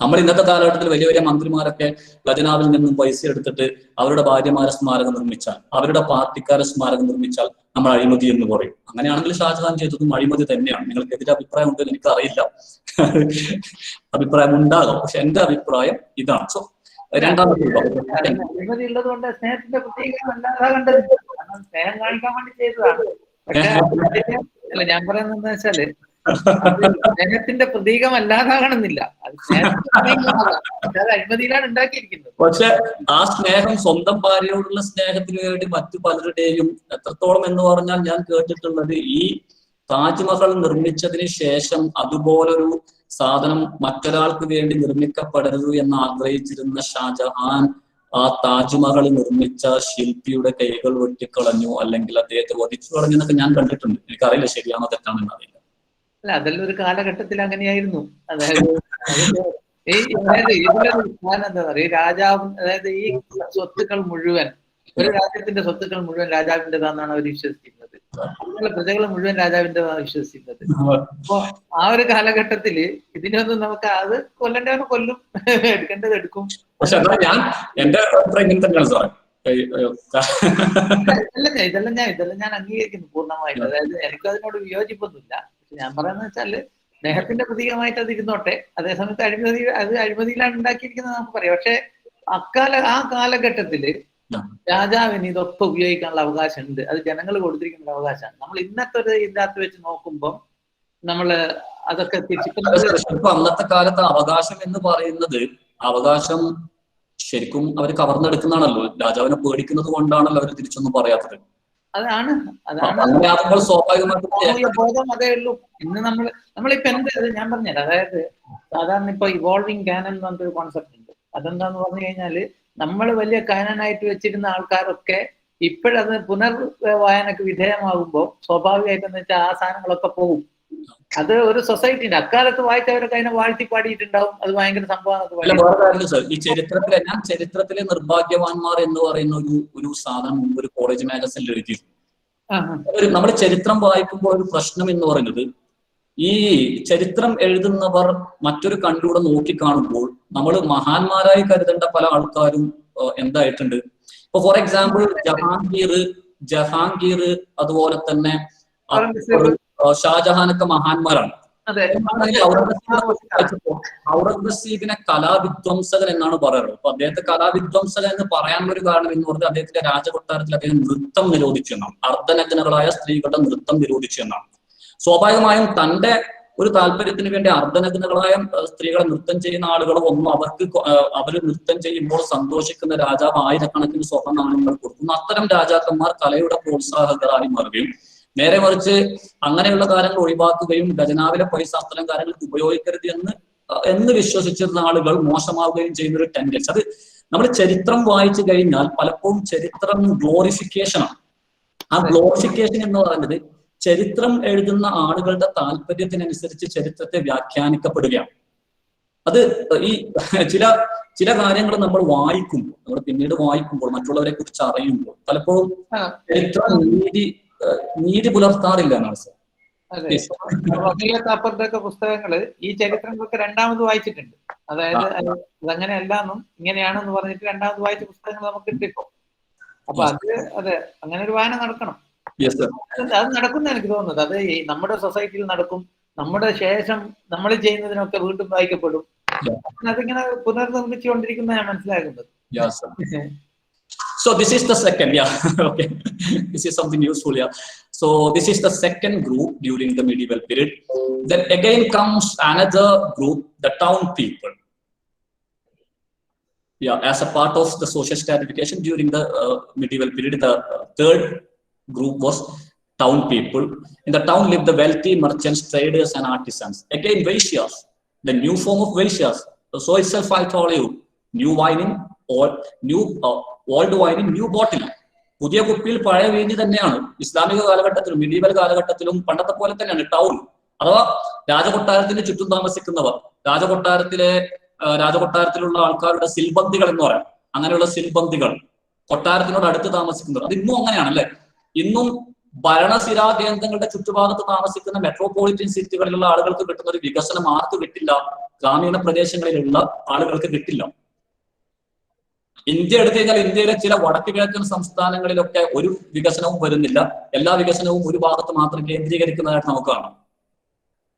Speaker 1: നമ്മൾ ഇന്നത്തെ കാലഘട്ടത്തിൽ വലിയ വലിയ മന്ത്രിമാരൊക്കെ ഖജനാവിൽ നിന്നും പൈസ എടുത്തിട്ട് അവരുടെ ഭാര്യമാരെ സ്മാരകം നിർമ്മിച്ചാൽ, അവരുടെ പാർട്ടിക്കാരെ സ്മാരകം നിർമ്മിച്ചാൽ നമ്മൾ അഴിമതി എന്ന് പറയും. അങ്ങനെയാണെങ്കിൽ ഷാജഹാൻ ചെയ്തതും അഴിമതി തന്നെയാണ്. നിങ്ങൾക്ക് എതിരെ അഭിപ്രായം ഉണ്ടെന്ന് എനിക്ക് അറിയില്ല, അഭിപ്രായം ഉണ്ടാകാം, പക്ഷെ എന്റെ അഭിപ്രായം ഇതാണ്. സോ രണ്ടാമത്തെ
Speaker 3: അഴിമതി ഉള്ളത് കൊണ്ട് സ്നേഹത്തിന്റെ പ്രത്യേകം അല്ലാതെ സ്നേഹം കാണിക്കാൻ വേണ്ടി ചെയ്തതാണ്. പക്ഷെ അല്ല, ഞാൻ പറയുന്നത് എന്താ വെച്ചാല് സ്നേഹത്തിന്റെ പ്രതീകം അല്ലാതാകണമെന്നില്ല, അത് അഴിമതിയിലാണ് ഉണ്ടാക്കിയിരിക്കുന്നത്.
Speaker 1: പക്ഷെ ആ സ്നേഹം സ്വന്തം ഭാര്യയോടുള്ള സ്നേഹത്തിന് വേണ്ടി മറ്റു പലരുടെയും എത്രത്തോളം എന്ന് പറഞ്ഞാൽ, ഞാൻ കേട്ടിട്ടുള്ളത് ഈ താജ്മഹൽ നിർമ്മിച്ചതിന് ശേഷം അതുപോലൊരു സാധനം മറ്റൊരാൾക്ക് വേണ്ടി നിർമ്മിക്കപ്പെടരുത് എന്ന് ആഗ്രഹിച്ചിരുന്ന ഷാജഹാൻ ആ താജ്മഹൽ നിർമ്മിച്ച ശില്പിയുടെ കൈകൾ വെട്ടിക്കളഞ്ഞു, അല്ലെങ്കിൽ അദ്ദേഹത്തെ വധിച്ചു കളഞ്ഞു എന്നൊക്കെ ഞാൻ കണ്ടിട്ടുണ്ട്. എനിക്കറിയില്ല ശരിയാണോ തെറ്റാണെന്ന് അറിയില്ല.
Speaker 3: അല്ല, അതെല്ലാം ഒരു കാലഘട്ടത്തിൽ അങ്ങനെയായിരുന്നു. അതായത് എന്താ പറയുക, രാജാവ്, അതായത് ഈ സ്വത്തുക്കൾ മുഴുവൻ, ഒരു രാജ്യത്തിന്റെ സ്വത്തുക്കൾ മുഴുവൻ രാജാവിൻ്റെതാണെന്നാണ് അവർ വിശ്വസിക്കുന്നത്. അങ്ങനെയുള്ള പ്രജകൾ മുഴുവൻ രാജാവിൻ്റെതാണ് വിശ്വസിക്കുന്നത്. അപ്പൊ ആ ഒരു കാലഘട്ടത്തില് ഇതിനൊന്നും നമുക്ക് അത് കൊല്ലേണ്ടവന് കൊല്ലും, എടുക്കേണ്ടത് എടുക്കും.
Speaker 1: പക്ഷെ ഞാൻ എന്റെ
Speaker 3: ഇതെല്ലാം ഞാൻ അംഗീകരിക്കുന്നു പൂർണ്ണമായിട്ട്. അതായത് എനിക്ക് അതിനോട് വിയോജിപ്പൊന്നുമില്ല. ഞാൻ പറയുന്നത് വെച്ചാല് സ്നേഹത്തിന്റെ പ്രതീകമായിട്ട് അത് ഇരുന്നോട്ടെ. അതേസമയത്ത് അഴിമതിയിലാണ് ഉണ്ടാക്കിയിരിക്കുന്നത് നമുക്ക് പറയാം. പക്ഷെ ആ കാലഘട്ടത്തില് രാജാവിന് ഇതൊക്കെ ഉപയോഗിക്കാനുള്ള അവകാശം ഉണ്ട്. അത് ജനങ്ങൾ കൊടുത്തിരിക്കുന്ന അവകാശമാണ്. നമ്മൾ ഇന്നത്തെ ഒരു ഇതിനകത്ത് വെച്ച് നോക്കുമ്പോൾ നമ്മള് അതൊക്കെ
Speaker 1: അന്നത്തെ കാലത്ത് അവകാശം എന്ന് പറയുന്നത്, അവകാശം ശരിക്കും അവർ കവർന്നെടുക്കുന്നതാണല്ലോ. രാജാവിനെ പേടിക്കുന്നത് കൊണ്ടാണല്ലോ അവർ തിരിച്ചൊന്നും പറയാത്തത്.
Speaker 3: അതാണ്
Speaker 1: സ്വാഭാവികമായിട്ടും
Speaker 3: ബോധം അതേ ഉള്ളൂ. ഇന്ന് നമ്മളിപ്പോ എന്ത് ഞാൻ പറഞ്ഞുതരാം. അതായത് സാധാരണ ഇപ്പൊ ഇവോൾവിങ് കാനൻ എന്ന് പറഞ്ഞൊരു കോൺസെപ്റ്റ് ഉണ്ട്. അതെന്താന്ന് പറഞ്ഞു കഴിഞ്ഞാല് നമ്മൾ വലിയ കാനനായിട്ട് വെച്ചിരുന്ന ആൾക്കാരൊക്കെ ഇപ്പോഴത് പുനർവായനക്ക് വിധേയമാകുമ്പോൾ സ്വാഭാവികമായിട്ടെന്ന് വെച്ചാൽ ആ സാധനങ്ങളൊക്കെ പോകും. അത് ഒരു സൊസൈറ്റിന്റെ അക്കാലത്ത് വായിച്ചവരൊക്കെ അതിനെ വാഴ്ത്തി പാടിയിട്ടുണ്ടാവും. അത് ഭയങ്കര സംഭവമാണ്.
Speaker 1: ഈ ചരിത്രത്തിലെ നിർഭാഗ്യവാന്മാർ എന്ന് പറയുന്ന ഒരു സാധനം ഒരു കോളേജ് മാഗസിനിൽ എഴുതിയിരുന്നു. നമ്മൾ ചരിത്രം വായിക്കുമ്പോൾ ഒരു പ്രശ്നം എന്ന് പറയുന്നത്, ഈ ചരിത്രം എഴുതുന്നവർ മറ്റൊരു കണ്ണിലൂടെ നോക്കിക്കാണുമ്പോൾ നമ്മൾ മഹാന്മാരായി കരുതേണ്ട പല ആൾക്കാരും എന്തായിട്ടുണ്ട്. ഇപ്പൊ ഫോർ എക്സാമ്പിൾ ജഹാംഗീർ അതുപോലെ തന്നെ ഷാജഹാനൊക്കെ മഹാന്മാരാണ്. ഔറംഗസീബിനെ കലാവിധ്വംസകൻ എന്നാണ് പറയാറുള്ളത്. അപ്പൊ അദ്ദേഹത്തെ കലാവിധ്വംസകൻ എന്ന് പറയാനുള്ള ഒരു കാരണം എന്ന് പറഞ്ഞാൽ അദ്ദേഹത്തിന്റെ രാജകൊട്ടാരത്തിൽ അദ്ദേഹം നൃത്തം നിരോധിച്ചു എന്നാണ്. അർദ്ധനഗ്നകളായ സ്ത്രീകളുടെ നൃത്തം നിരോധിച്ചു എന്നാണ്. സ്വാഭാവികമായും തന്റെ ഒരു താല്പര്യത്തിന് വേണ്ടി അർദ്ധനഗ്നകളായ സ്ത്രീകളെ നൃത്തം ചെയ്യുന്ന ആളുകളോ ഒന്നും അവർ നൃത്തം ചെയ്യുമ്പോൾ സന്തോഷിക്കുന്ന രാജാവ് ആയിരക്കണക്കിന് സ്വർണ്ണ നാണയങ്ങൾ കൊടുക്കുന്നു. അത്തരം രാജാക്കന്മാർ കലയുടെ പ്രോത്സാഹകരായി മാറുകയും നേരെ മറിച്ച് അങ്ങനെയുള്ള കാര്യങ്ങൾ ഒഴിവാക്കുകയും ഖജനാവിലെ പൈസ അത്തരം കാര്യങ്ങൾക്ക് ഉപയോഗിക്കരുത് എന്ന് വിശ്വസിച്ചിരുന്ന ആളുകൾ മോശമാവുകയും ചെയ്യുന്ന ഒരു ടെൻഡൻസി. അത് നമ്മൾ ചരിത്രം വായിച്ചു കഴിഞ്ഞാൽ പലപ്പോഴും ചരിത്രം ഗ്ലോറിഫിക്കേഷനാണ്. ആ ഗ്ലോറിഫിക്കേഷൻ എന്ന് പറയുന്നത് ചരിത്രം എഴുതുന്ന ആളുകളുടെ താല്പര്യത്തിനനുസരിച്ച് ചരിത്രത്തെ വ്യാഖ്യാനിക്കപ്പെടുകയാണ്. അത് ഈ ചില കാര്യങ്ങൾ നമ്മൾ വായിക്കുമ്പോൾ, നമ്മൾ പിന്നീട് വായിക്കുമ്പോൾ, മറ്റുള്ളവരെ കുറിച്ച് അറിയുമ്പോൾ പലപ്പോഴും ചരിത്രം നീതി പുലർത്താറില്ല എന്നാണ് സാർ.
Speaker 3: അപ്പുറത്തൊക്കെ പുസ്തകങ്ങള് ഈ ചരിത്രങ്ങളൊക്കെ രണ്ടാമത് വായിച്ചിട്ടുണ്ട്. അതായത് അതങ്ങനെയല്ലാന്നും ഇങ്ങനെയാണെന്ന് പറഞ്ഞിട്ട് രണ്ടാമത് വായിച്ച പുസ്തകങ്ങൾ നമുക്ക് കിട്ടിപ്പോ. അപ്പൊ അതെ അങ്ങനെ ഒരു വായന നടക്കണം. അത് നടക്കുന്ന എനിക്ക് തോന്നുന്നത്. അത് നമ്മുടെ സൊസൈറ്റിയിൽ നടക്കും. നമ്മുടെ ശേഷം നമ്മൾ ചെയ്യുന്നതിനൊക്കെ വീണ്ടും വായിക്കപ്പെടും. അതിങ്ങനെ പുനർനിർമ്മിച്ചുകൊണ്ടിരിക്കുന്ന ഞാൻ മനസ്സിലാക്കുന്നത്.
Speaker 1: So this is the second, okay. This is something useful, So this is the second group during the medieval period. Then again comes another group, the town people. As a part of the social stratification during the medieval period, the third group was town people. In the town lived the wealthy merchants, traders, and artisans. Again, Vaishyas, the new form of Vaishyas. So itself I told you, new wine in old wine in new bottle. പുതിയ കുപ്പിയിൽ പഴയ വീഞ്ഞ് തന്നെയാണ്. ഇസ്ലാമിക കാലഘട്ടത്തിലും medieval കാലഘട്ടത്തിലും പണ്ടത്തെ പോലെ തന്നെയാണ് ടൗൺ, അഥവാ രാജകൊട്ടാരത്തിന് ചുറ്റും താമസിക്കുന്നവർ, രാജകൊട്ടാരത്തിലുള്ള ആൾക്കാരുടെ സിൽബന്ദികൾ എന്ന് പറയാം. അങ്ങനെയുള്ള സിൽബന്ദികൾ, കൊട്ടാരത്തിനോട് അടുത്ത് താമസിക്കുന്നവർ. അത് ഇന്നും അങ്ങനെയാണ് അല്ലെ. ഇന്നും ഭരണസിരാ കേന്ദ്രങ്ങളുടെ ചുറ്റുഭാഗത്ത് താമസിക്കുന്ന മെട്രോപൊളിറ്റൻ സിറ്റികളിലുള്ള ആളുകൾക്ക് കിട്ടുന്ന ഒരു വികസനം ആർക്ക് കിട്ടില്ല? ഗ്രാമീണ പ്രദേശങ്ങളിലുള്ള ആളുകൾക്ക് കിട്ടില്ല. ഇന്ത്യ എടുത്തു കഴിഞ്ഞാൽ ഇന്ത്യയിലെ ചില വടക്ക് കിഴക്കൻ സംസ്ഥാനങ്ങളിലൊക്കെ ഒരു വികസനവും വരുന്നില്ല. എല്ലാ വികസനവും ഒരു ഭാഗത്ത് മാത്രം കേന്ദ്രീകരിക്കുന്നതായിട്ട് നമുക്ക് കാണാം.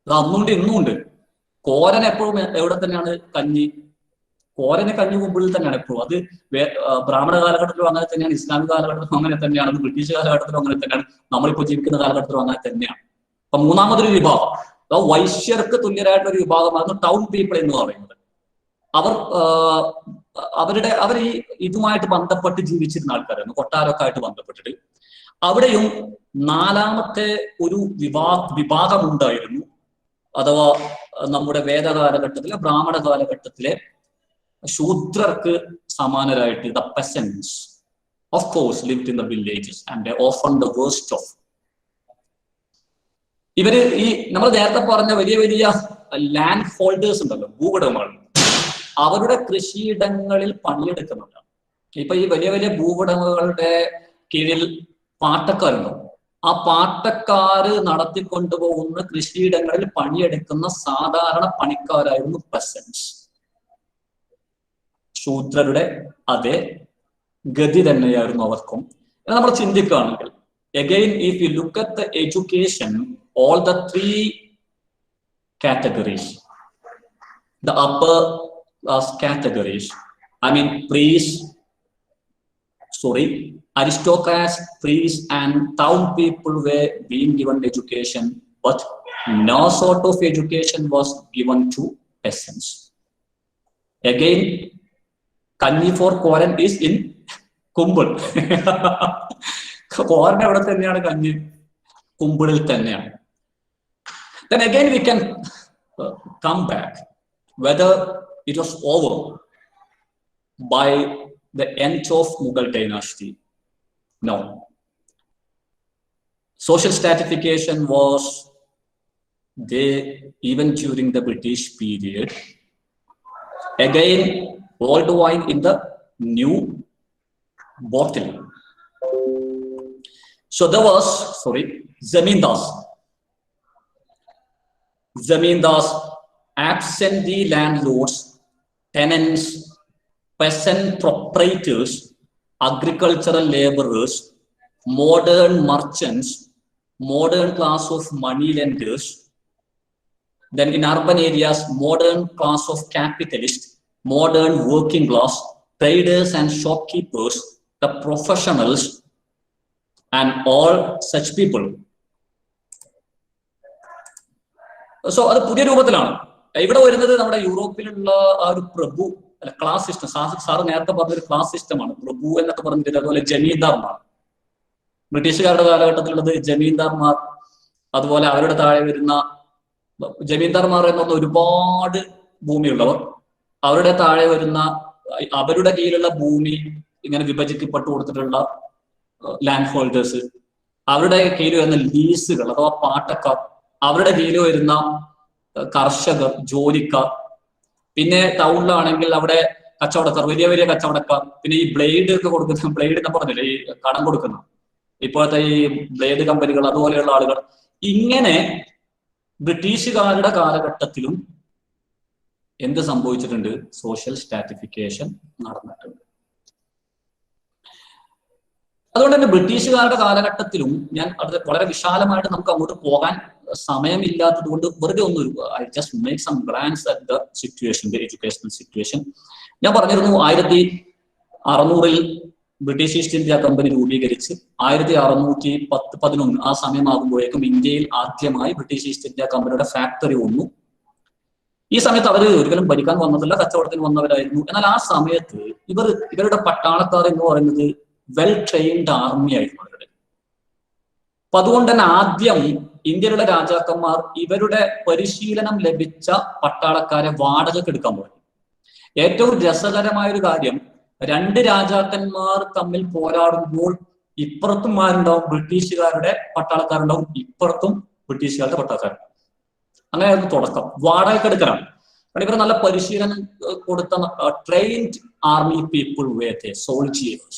Speaker 1: അത് അന്നുണ്ട് ഇന്നും ഉണ്ട്. കോരൻ എപ്പോഴും എവിടെ തന്നെയാണ്? കോരന് കഞ്ഞി കുമ്പിളിൽ തന്നെയാണ് എപ്പോഴും. അത് ബ്രാഹ്മണ കാലഘട്ടത്തിലും അങ്ങനെ തന്നെയാണ്, ഇസ്ലാമിക കാലഘട്ടത്തിലും അങ്ങനെ തന്നെയാണ്, അത് ബ്രിട്ടീഷ് കാലഘട്ടത്തിലും അങ്ങനെ തന്നെയാണ്, നമ്മളിപ്പോൾ ജീവിക്കുന്ന കാലഘട്ടത്തിലും അങ്ങനെ തന്നെയാണ്. അപ്പൊ മൂന്നാമതൊരു വിഭാഗം, അതായത് വൈശ്യർക്ക് തുല്യരായിട്ടുള്ള ഒരു വിഭാഗമാണ് ടൗൺ പീപ്പിൾ എന്ന് പറയുന്നത്. അവർ ഈ ഇതുമായിട്ട് ബന്ധപ്പെട്ട് ജീവിച്ചിരുന്ന ആൾക്കാരായിരുന്നു, കൊട്ടാരമൊക്കെ ആയിട്ട് ബന്ധപ്പെട്ടിട്ട്. അവിടെയും നാലാമത്തെ ഒരു വിഭാഗം ഉണ്ടായിരുന്നു. അഥവാ നമ്മുടെ വേദകാലഘട്ടത്തിലെ ബ്രാഹ്മണ കാലഘട്ടത്തിലെ ശൂദ്രർക്ക് സമാനരായിട്ട് the peasants of course lived in the villages and they often the worst of. ഇവര് ഈ നമ്മൾ നേരത്തെ പറഞ്ഞ വലിയ വലിയ ലാൻഡ് ഹോൾഡേഴ്സ് ഉണ്ടല്ലോ, ഭൂവുടമകൾ, അവരുടെ കൃഷിയിടങ്ങളിൽ പണിയെടുക്കുന്നുണ്ട്. ഇപ്പൊ ഈ വലിയ വലിയ ഭൂവുടമകളുടെ കീഴിൽ പാട്ടക്കാരുണ്ടാവും. ആ പാട്ടക്കാര് നടത്തിക്കൊണ്ടുപോകുന്ന കൃഷിയിടങ്ങളിൽ പണിയെടുക്കുന്ന സാധാരണ പണിക്കാരായിരുന്നു പെസൻസ്. ശൂദ്രരുടെ അതേ ഗതി തന്നെയായിരുന്നു അവർക്കും. നമ്മൾ ചിന്തിക്കുകയാണെങ്കിൽ again if you look at the education, all the three categories, the upper class categories, I mean priests, aristocrats, priests, and town people were being given education, but no sort of education was given to peasants. Again, Kanni for Koran is in Kumbul. Koran എവിടെ തന്നെയാണ്, കഞ്ഞി കുമ്പിളിൽ തന്നെയാണ്. Then again we can come back whether it was over by the end of Mughal dynasty. No. Social stratification was there even during the British period. Again, old wine in the new bottle. So there was, Zamindars. Zamindars, absentee landlords, tenants, peasant proprietors, agricultural laborers, modern merchants, modern class of money lenders. Then in urban areas, modern class of capitalists, modern working class, traders and shopkeepers, the professionals, and all such people. So അത് പുതിയ രൂപത്തിലാണ് ഇവിടെ വരുന്നത്. നമ്മുടെ യൂറോപ്പിലുള്ള ആ ഒരു പ്രഭു അല്ല class system, sir നേരത്തെ പറഞ്ഞൊരു ക്ലാസ് സിസ്റ്റമാണ് പ്രഭു എന്നൊക്കെ പറഞ്ഞിട്ട്. അതുപോലെ ജമീന്ദാർമാർ, ബ്രിട്ടീഷുകാരുടെ കാലഘട്ടത്തിലുള്ളത് ജമീന്ദാർമാർ. അതുപോലെ അവരുടെ താഴെ വരുന്ന ജമീന്ദാർമാർ എന്ന് പറഞ്ഞ ഒരുപാട് ഭൂമിയുള്ളവർ, അവരുടെ താഴെ വരുന്ന അവരുടെ കീഴിലുള്ള ഭൂമി ഇങ്ങനെ വിഭജിക്കപ്പെട്ടു കൊടുത്തിട്ടുള്ള ലാൻഡ് ഹോൾഡേഴ്സ്, അവരുടെ കീഴിൽ വരുന്ന ലീസുകൾ അഥവാ പാട്ടക്കാർ, അവരുടെ കീഴിൽ വരുന്ന കർഷകർ, ജോലിക്കാർ. പിന്നെ ടൗണിലാണെങ്കിൽ അവിടെ കച്ചവടക്കാർ, വലിയ വലിയ കച്ചവടക്കാർ. പിന്നെ ഈ ബ്ലേഡ് ഒക്കെ കൊടുക്കുന്ന, ബ്ലേഡ് എന്ന് പറഞ്ഞില്ലേ ഈ കടം കൊടുക്കുന്ന ഇപ്പോഴത്തെ ഈ ബ്ലേഡ് കമ്പനികൾ, അതുപോലെയുള്ള ആളുകൾ. ഇങ്ങനെ ബ്രിട്ടീഷുകാരുടെ കാലഘട്ടത്തിലും എന്ത് സംഭവിച്ചിട്ടുണ്ട്? സോഷ്യൽ സ്ട്രാറ്റിഫിക്കേഷൻ നടന്നിട്ടുണ്ട്. അതുകൊണ്ട് തന്നെ ബ്രിട്ടീഷുകാരുടെ കാലഘട്ടത്തിലും ഞാൻ അത് വളരെ വിശാലമായിട്ട് നമുക്ക് അങ്ങോട്ട് പോകാൻ സമയമില്ലാത്തത് കൊണ്ട് വെറുതെ ഒന്ന് I just make some glance at the situation, the educational situation. ഞാൻ പറഞ്ഞിരുന്നു 1600 ബ്രിട്ടീഷ് ഈസ്റ്റ് ഇന്ത്യ കമ്പനി രൂപീകരിച്ച് 1610-11 ആ സമയമാകുമ്പോഴേക്കും ഇന്ത്യയിൽ ആദ്യമായി ബ്രിട്ടീഷ് ഈസ്റ്റ് ഇന്ത്യ കമ്പനിയുടെ ഫാക്ടറി വന്നു. ഈ സമയത്ത് അവർ ഒരിക്കലും ഭരിക്കാൻ വന്നതല്ല, കച്ചവടത്തിന് വന്നവരായിരുന്നു. എന്നാൽ ആ സമയത്ത് ഇവരുടെ പട്ടാളക്കാർ എന്ന് പറയുന്നത് വെൽ ട്രെയിൻഡ് ആർമി ആയിരുന്നു അവരുടെ. അപ്പൊ അതുകൊണ്ട് തന്നെ ആദ്യം ഇന്ത്യയിലുള്ള രാജാക്കന്മാർ ഇവരുടെ പരിശീലനം ലഭിച്ച പട്ടാളക്കാരെ വാടകയ്ക്ക് എടുക്കാൻ പോയി. ഏറ്റവും രസകരമായൊരു കാര്യം, 2 രാജാക്കന്മാർ തമ്മിൽ പോരാടുമ്പോൾ ഇപ്പുറത്തും ആരുണ്ടാവും? ബ്രിട്ടീഷുകാരുടെ പട്ടാളക്കാരുണ്ടാവും, ഇപ്പുറത്തും ബ്രിട്ടീഷുകാരുടെ പട്ടാളക്കാരുണ്ടാവും. അങ്ങനെയായിരുന്നു തുടക്കം. വാടകയ്ക്ക് എടുക്കലാണ്. കാരണം ഇവർ നല്ല പരിശീലനം കൊടുത്ത trained army people were there, soldiers.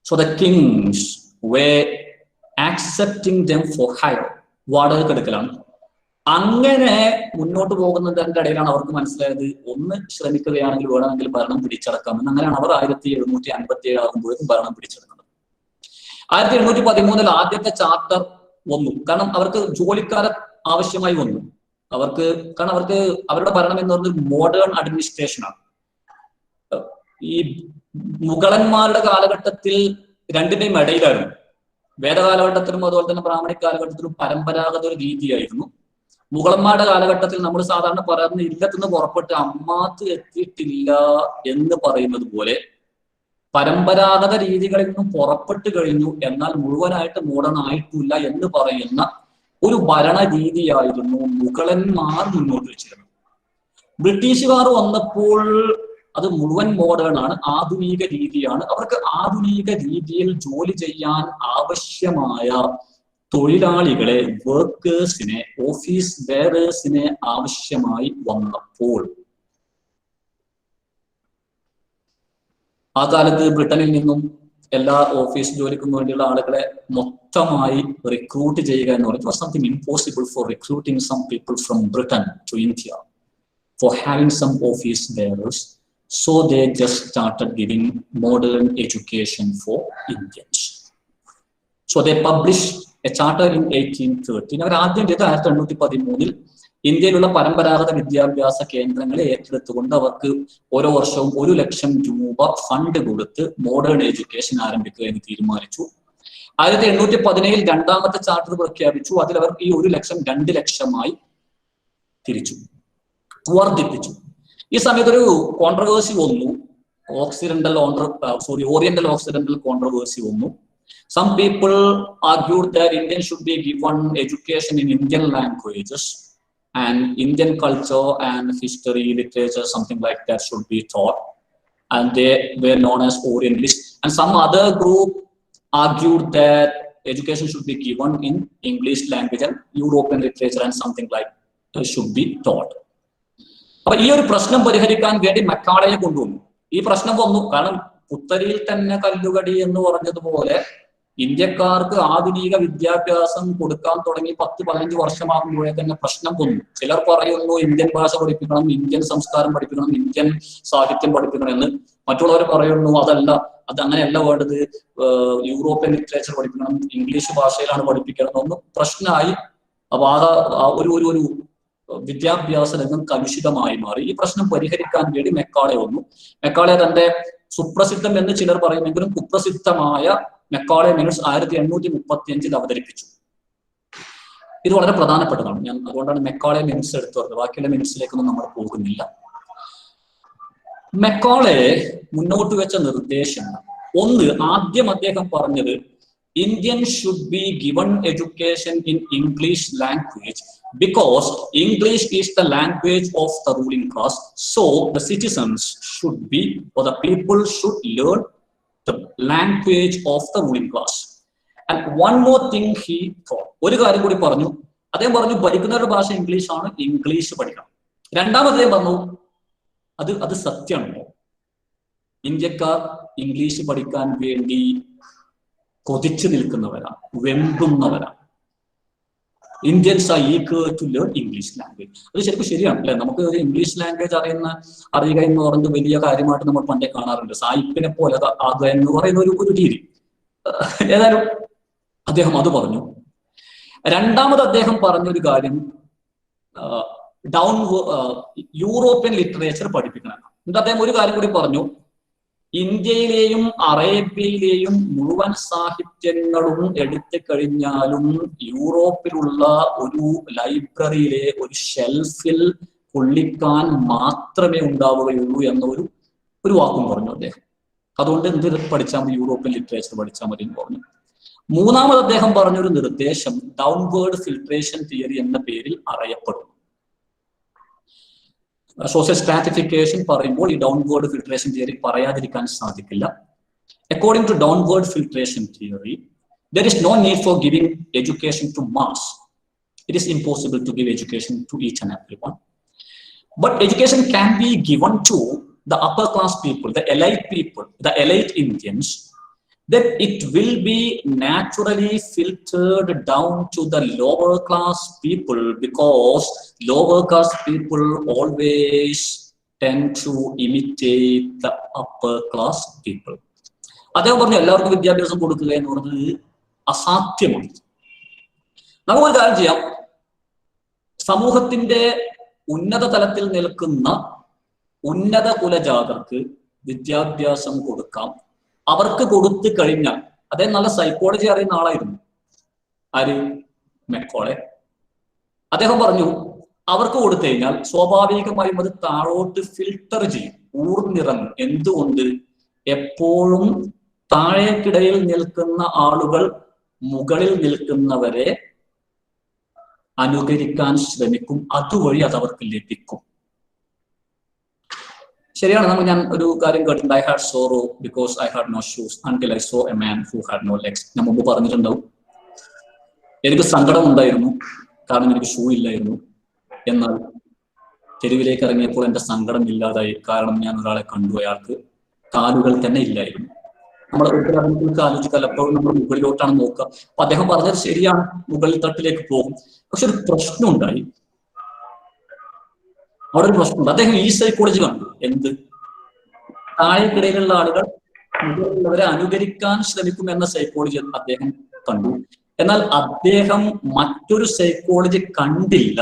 Speaker 1: So the kings were accepting them for hire. വാടകയ്ക്ക് എടുക്കലാണ്. അങ്ങനെ മുന്നോട്ട് പോകുന്നതിന്റെ ഇടയിലാണ് അവർക്ക് മനസ്സിലായത് ഒന്ന് ശ്രമിക്കുകയാണെങ്കിൽ വേണമെങ്കിൽ ഭരണം പിടിച്ചടക്കാമെന്ന്. അങ്ങനെയാണ് അവർ 1757 ആകുമ്പോഴേക്കും ഭരണം പിടിച്ചെടുക്കുന്നത്. 1713 ആദ്യത്തെ ചാർട്ടർ വന്നു. കാരണം അവർക്ക് ജോലിക്കാരെ ആവശ്യമായി വന്നു. കാരണം അവർക്ക് അവരുടെ ഭരണം എന്ന് പറയുന്നത് മോഡേൺ അഡ്മിനിസ്ട്രേഷനാണ്. ഈ മുഗളന്മാരുടെ കാലഘട്ടത്തിൽ രണ്ടിന്റെയും ഇടയിലായിരുന്നു. വേദകാലഘട്ടത്തിലും അതുപോലെ തന്നെ ബ്രാഹ്മണിക് കാലഘട്ടത്തിലും പരമ്പരാഗത ഒരു രീതിയായിരുന്നു. മുഗളന്മാരുടെ കാലഘട്ടത്തിൽ നമ്മൾ സാധാരണ പറയുന്ന ഇല്ലത്തുനിന്ന് പുറപ്പെട്ട് അമ്മാത്ത് എത്തിയിട്ടില്ല എന്ന് പറയുന്നത് പോലെ പരമ്പരാഗത രീതികളിൽ നിന്നും പുറപ്പെട്ടു കഴിഞ്ഞു, എന്നാൽ മുഴുവനായിട്ട് മോഡേൺ ആയിട്ടില്ല എന്ന് പറയുന്ന ഒരു ഭരണ രീതിയായിരുന്നു മുഗളന്മാർ മുന്നോട്ട് വെച്ചിരുന്നത്. ബ്രിട്ടീഷുകാർ വന്നപ്പോൾ അത് മുഴുവൻ മോഡേൺ ആണ്, ആധുനിക രീതിയാണ്. അവർക്ക് ആധുനിക രീതിയിൽ ജോലി ചെയ്യാൻ ആവശ്യമായ തൊഴിലാളികളെ, വർക്കേഴ്സിനെ, ഓഫീസ് ബെയറേഴ്സിനെ ആവശ്യമായി വന്നപ്പോൾ ആ കാലത്ത് ബ്രിട്ടനിൽ നിന്നും എല്ലാ ഓഫീസ് ജോലിക്കും വേണ്ടിയുള്ള ആളുകളെ മൊത്തമായി റിക്രൂട്ട് ചെയ്യുക എന്ന് പറയുന്നത് something impossible for recruiting some people from Britain to India for having some office bearers. So they just started giving modern education for Indians. So they published a charter in 1813. അവർ ആദ്യം ചെയ്ത് 1813 ഇന്ത്യയിലുള്ള പരമ്പരാഗത വിദ്യാഭ്യാസ കേന്ദ്രങ്ങളെ ഏറ്റെടുത്തുകൊണ്ട് അവർക്ക് ഓരോ വർഷവും 1 ലക്ഷം രൂപ ഫണ്ട് കൊടുത്ത് മോഡേൺ എഡ്യൂക്കേഷൻ ആരംഭിക്കുക എന്ന് തീരുമാനിച്ചു. 1817 രണ്ടാമത്തെ ചാർട്ടർ പ്രഖ്യാപിച്ചു. അതിൽ അവർ ഈ 1 ലക്ഷം 2 ലക്ഷമായി തിരിച്ചു, വർദ്ധിപ്പിച്ചു. ഈ സമയത്ത് ഒരു കോൺട്രവേഴ്സി വന്നു, ഓറിയന്റൽ ഓക്സിഡന്റൽ കോൺട്രവേഴ്സി വന്നു. Some people argued that Indians should be given education in Indian languages and Indian culture and history, literature, something like that should be taught, and they were known as Orientalists. And some other group argued that education should be given in English language and European literature and something like should be taught. അപ്പൊ ഈ ഒരു പ്രശ്നം പരിഹരിക്കാൻ വേണ്ടി മെക്കാളയെ കൊണ്ടുവന്നു. ഈ പ്രശ്നം വന്നു കാരണം പുത്തരിയിൽ തന്നെ കല്ലുകടി എന്ന് പറഞ്ഞതുപോലെ ഇന്ത്യക്കാർക്ക് ആധുനിക വിദ്യാഭ്യാസം കൊടുക്കാൻ തുടങ്ങി 10-15 വർഷമാകുമ്പോഴേ തന്നെ പ്രശ്നം വന്നു. ചിലർ പറയുന്നു ഇന്ത്യൻ ഭാഷ പഠിപ്പിക്കണം, ഇന്ത്യൻ സംസ്കാരം പഠിപ്പിക്കണം, ഇന്ത്യൻ സാഹിത്യം പഠിപ്പിക്കണം എന്ന്. മറ്റുള്ളവർ പറയുന്നു അതല്ല, അത് അങ്ങനെയല്ല വേണ്ടത്, യൂറോപ്യൻ ലിറ്ററേച്ചർ പഠിപ്പിക്കണം, ഇംഗ്ലീഷ് ഭാഷയിലാണ് പഠിപ്പിക്കണം എന്ന് പ്രശ്നമായി. അപ്പൊ ഒരു വിദ്യാഭ്യാസ രംഗം കലുഷിതമായി മാറി. ഈ പ്രശ്നം പരിഹരിക്കാൻ വേണ്ടി മെക്കാളെ വന്നു. മെക്കാളെ തന്റെ സുപ്രസിദ്ധം എന്ന് ചിലർ പറയുമെങ്കിലും കുപ്രസിദ്ധമായ മെക്കാളെ മിനിറ്റ്സ് 1835 അവതരിപ്പിച്ചു. ഇത് വളരെ പ്രധാനപ്പെട്ടതാണ്. ഞാൻ അതുകൊണ്ടാണ് മെക്കാളെ മിനിറ്റ്സ് എടുത്തു പറഞ്ഞത്. ബാക്കിയുള്ള മിനിറ്റ്സിലേക്കൊന്നും നമ്മൾ പോകുന്നില്ല. മെക്കാളെ മുന്നോട്ട് വെച്ച നിർദ്ദേശങ്ങൾ, ഒന്ന്, ആദ്യം അദ്ദേഹം പറഞ്ഞത് Indians should be given education in English language because English is the language of the ruling class. So the citizens should be, or the people should learn the language of the ruling class. And one more thing he thought. ഒരു കാര്യം കൂടി പറഞ്ഞു. അദ്ദേഹം പറഞ്ഞു പഠിക്കുന്നവരുടെ ഭാഷ English ആണ്, English പഠിക്കണം. രണ്ടാമത് അദ്ദേഹം പറഞ്ഞു അത് സത്യമാണോ? ഇന്ത്യക്കാർ ഇംഗ്ലീഷ് പഠിക്കാൻ വേണ്ടി കൊതിച്ചു നിൽക്കുന്നവരാണ്, വെമ്പുന്നവരാണ്. Indians are eager to learn English language. അത് ശരിക്കും ശരിയാണ് അല്ലെ? നമുക്ക് ഒരു ഇംഗ്ലീഷ് ലാംഗ്വേജ് അറിയുക എന്ന് പറയുന്നത് വലിയ കാര്യമായിട്ട് നമ്മൾ പണ്ടേ കാണാറുണ്ട്. സായിപ്പിനെ പോലെ ആകുക എന്ന് പറയുന്ന ഒരു രീതി. ഏതായാലും അദ്ദേഹം അത് പറഞ്ഞു. രണ്ടാമത് അദ്ദേഹം പറഞ്ഞൊരു കാര്യം യൂറോപ്യൻ ലിറ്ററേച്ചർ പഠിപ്പിക്കണം. എന്നിട്ട് അദ്ദേഹം ഒരു കാര്യം കൂടി പറഞ്ഞു, ഇന്ത്യയിലെയും അറേബ്യയിലെയും മുഴുവൻ സാഹിത്യങ്ങളും എടുത്തു കഴിഞ്ഞാലും യൂറോപ്പിലുള്ള ഒരു ലൈബ്രറിയിലെ ഒരു ഷെൽഫിൽ കൊള്ളിക്കാൻ മാത്രമേ ഉണ്ടാവുകയുള്ളൂ എന്ന ഒരു വാക്കും പറഞ്ഞു അദ്ദേഹം. അതുകൊണ്ട് എന്ത് പഠിച്ചാൽ മതി? യൂറോപ്യൻ ലിറ്ററേച്ചർ പഠിച്ചാൽ മതി എന്ന് പറഞ്ഞു. മൂന്നാമത് അദ്ദേഹം പറഞ്ഞൊരു നിർദ്ദേശം ഡൗൺവേർഡ് ഫിൽട്രേഷൻ തിയറി എന്ന പേരിൽ അറിയപ്പെടുന്നു. സോഷ്യൽ സ്ട്രാറ്റിഫിക്കേഷൻ പറയുമ്പോൾ ഈ ഡൗൺവേർഡ് ഫിൽട്രേഷൻ തിയറി പറയാതിരിക്കാൻ സാധിക്കില്ല. According to downward filtration theory, there is no need for giving education to mass. It is impossible to give education to each and everyone. But education can be given to the upper class people, the elite Indians. That it will be naturally filtered down to the lower class people because lower class people always tend to imitate the upper class people. അദ്ദേഹം പറഞ്ഞു എല്ലാവർക്കും വിദ്യാഭ്യാസം കൊടുക്കുക എന്ന് പറഞ്ഞത് അസാധ്യമാണ്. നമുക്കൊരു കാര്യം ചെയ്യാം, സമൂഹത്തിന്റെ ഉന്നത തലത്തിൽ നിൽക്കുന്ന ഉന്നത കുലജാതർക്ക് വിദ്യാഭ്യാസം കൊടുക്കാം. അവർക്ക് കൊടുത്തു കഴിഞ്ഞാൽ, അദ്ദേഹം നല്ല സൈക്കോളജി അറിയുന്ന ആളായിരുന്നു. ആര്? മെക്കോളെ. അദ്ദേഹം പറഞ്ഞു അവർക്ക് കൊടുത്തു കഴിഞ്ഞാൽ സ്വാഭാവികമായും അത് താഴോട്ട് ഫിൽട്ടർ ചെയ്യും, ഊർന്നിറങ്ങും. എന്തുകൊണ്ട്? എപ്പോഴും താഴേക്കിടയിൽ നിൽക്കുന്ന ആളുകൾ മുകളിൽ നിൽക്കുന്നവരെ അനുകരിക്കാൻ ശ്രമിക്കും. അതുവഴി അത് അവർക്ക് ലഭിക്കും. ശരിയാണ്. ഞാൻ ഒരു കാര്യം കേട്ടിട്ടുണ്ട്, I had sorrow because I had no shoes until I saw a man who had no legs. ഞാൻ മുമ്പ് പറഞ്ഞിട്ടുണ്ടാവും. എനിക്ക് സങ്കടം ഉണ്ടായിരുന്നു കാരണം എനിക്ക് ഷൂ ഇല്ലായിരുന്നു. എന്നാൽ തെരുവിലേക്ക് ഇറങ്ങിയപ്പോൾ എന്റെ സങ്കടം ഇല്ലാതായി. കാരണം ഞാൻ ഒരാളെ കണ്ടു, അയാൾക്ക് കാലുകൾ തന്നെ ഇല്ലായിരുന്നു. നമ്മൾ ഒരിക്കലും ആലോചിക്കാൽ എപ്പോഴും നമ്മൾ മുകളിലോട്ടാണ് നോക്കുക. അപ്പൊ അദ്ദേഹം പറഞ്ഞത് ശരിയാണ്, മുകളിൽ തട്ടിലേക്ക് പോകും. പക്ഷെ ഒരു പ്രശ്നം ഉണ്ടായി. അവിടെ ഒരു പ്രശ്നമുണ്ട്. അദ്ദേഹം ഈ സൈക്കോളജി കണ്ടു. എന്ത്? താഴേക്കിടയിലുള്ള ആളുകൾ മുകളിലുള്ളവരെ അനുകരിക്കാൻ ശ്രമിക്കും എന്ന സൈക്കോളജി അദ്ദേഹം കണ്ടു. എന്നാൽ അദ്ദേഹം മറ്റൊരു സൈക്കോളജി കണ്ടില്ല.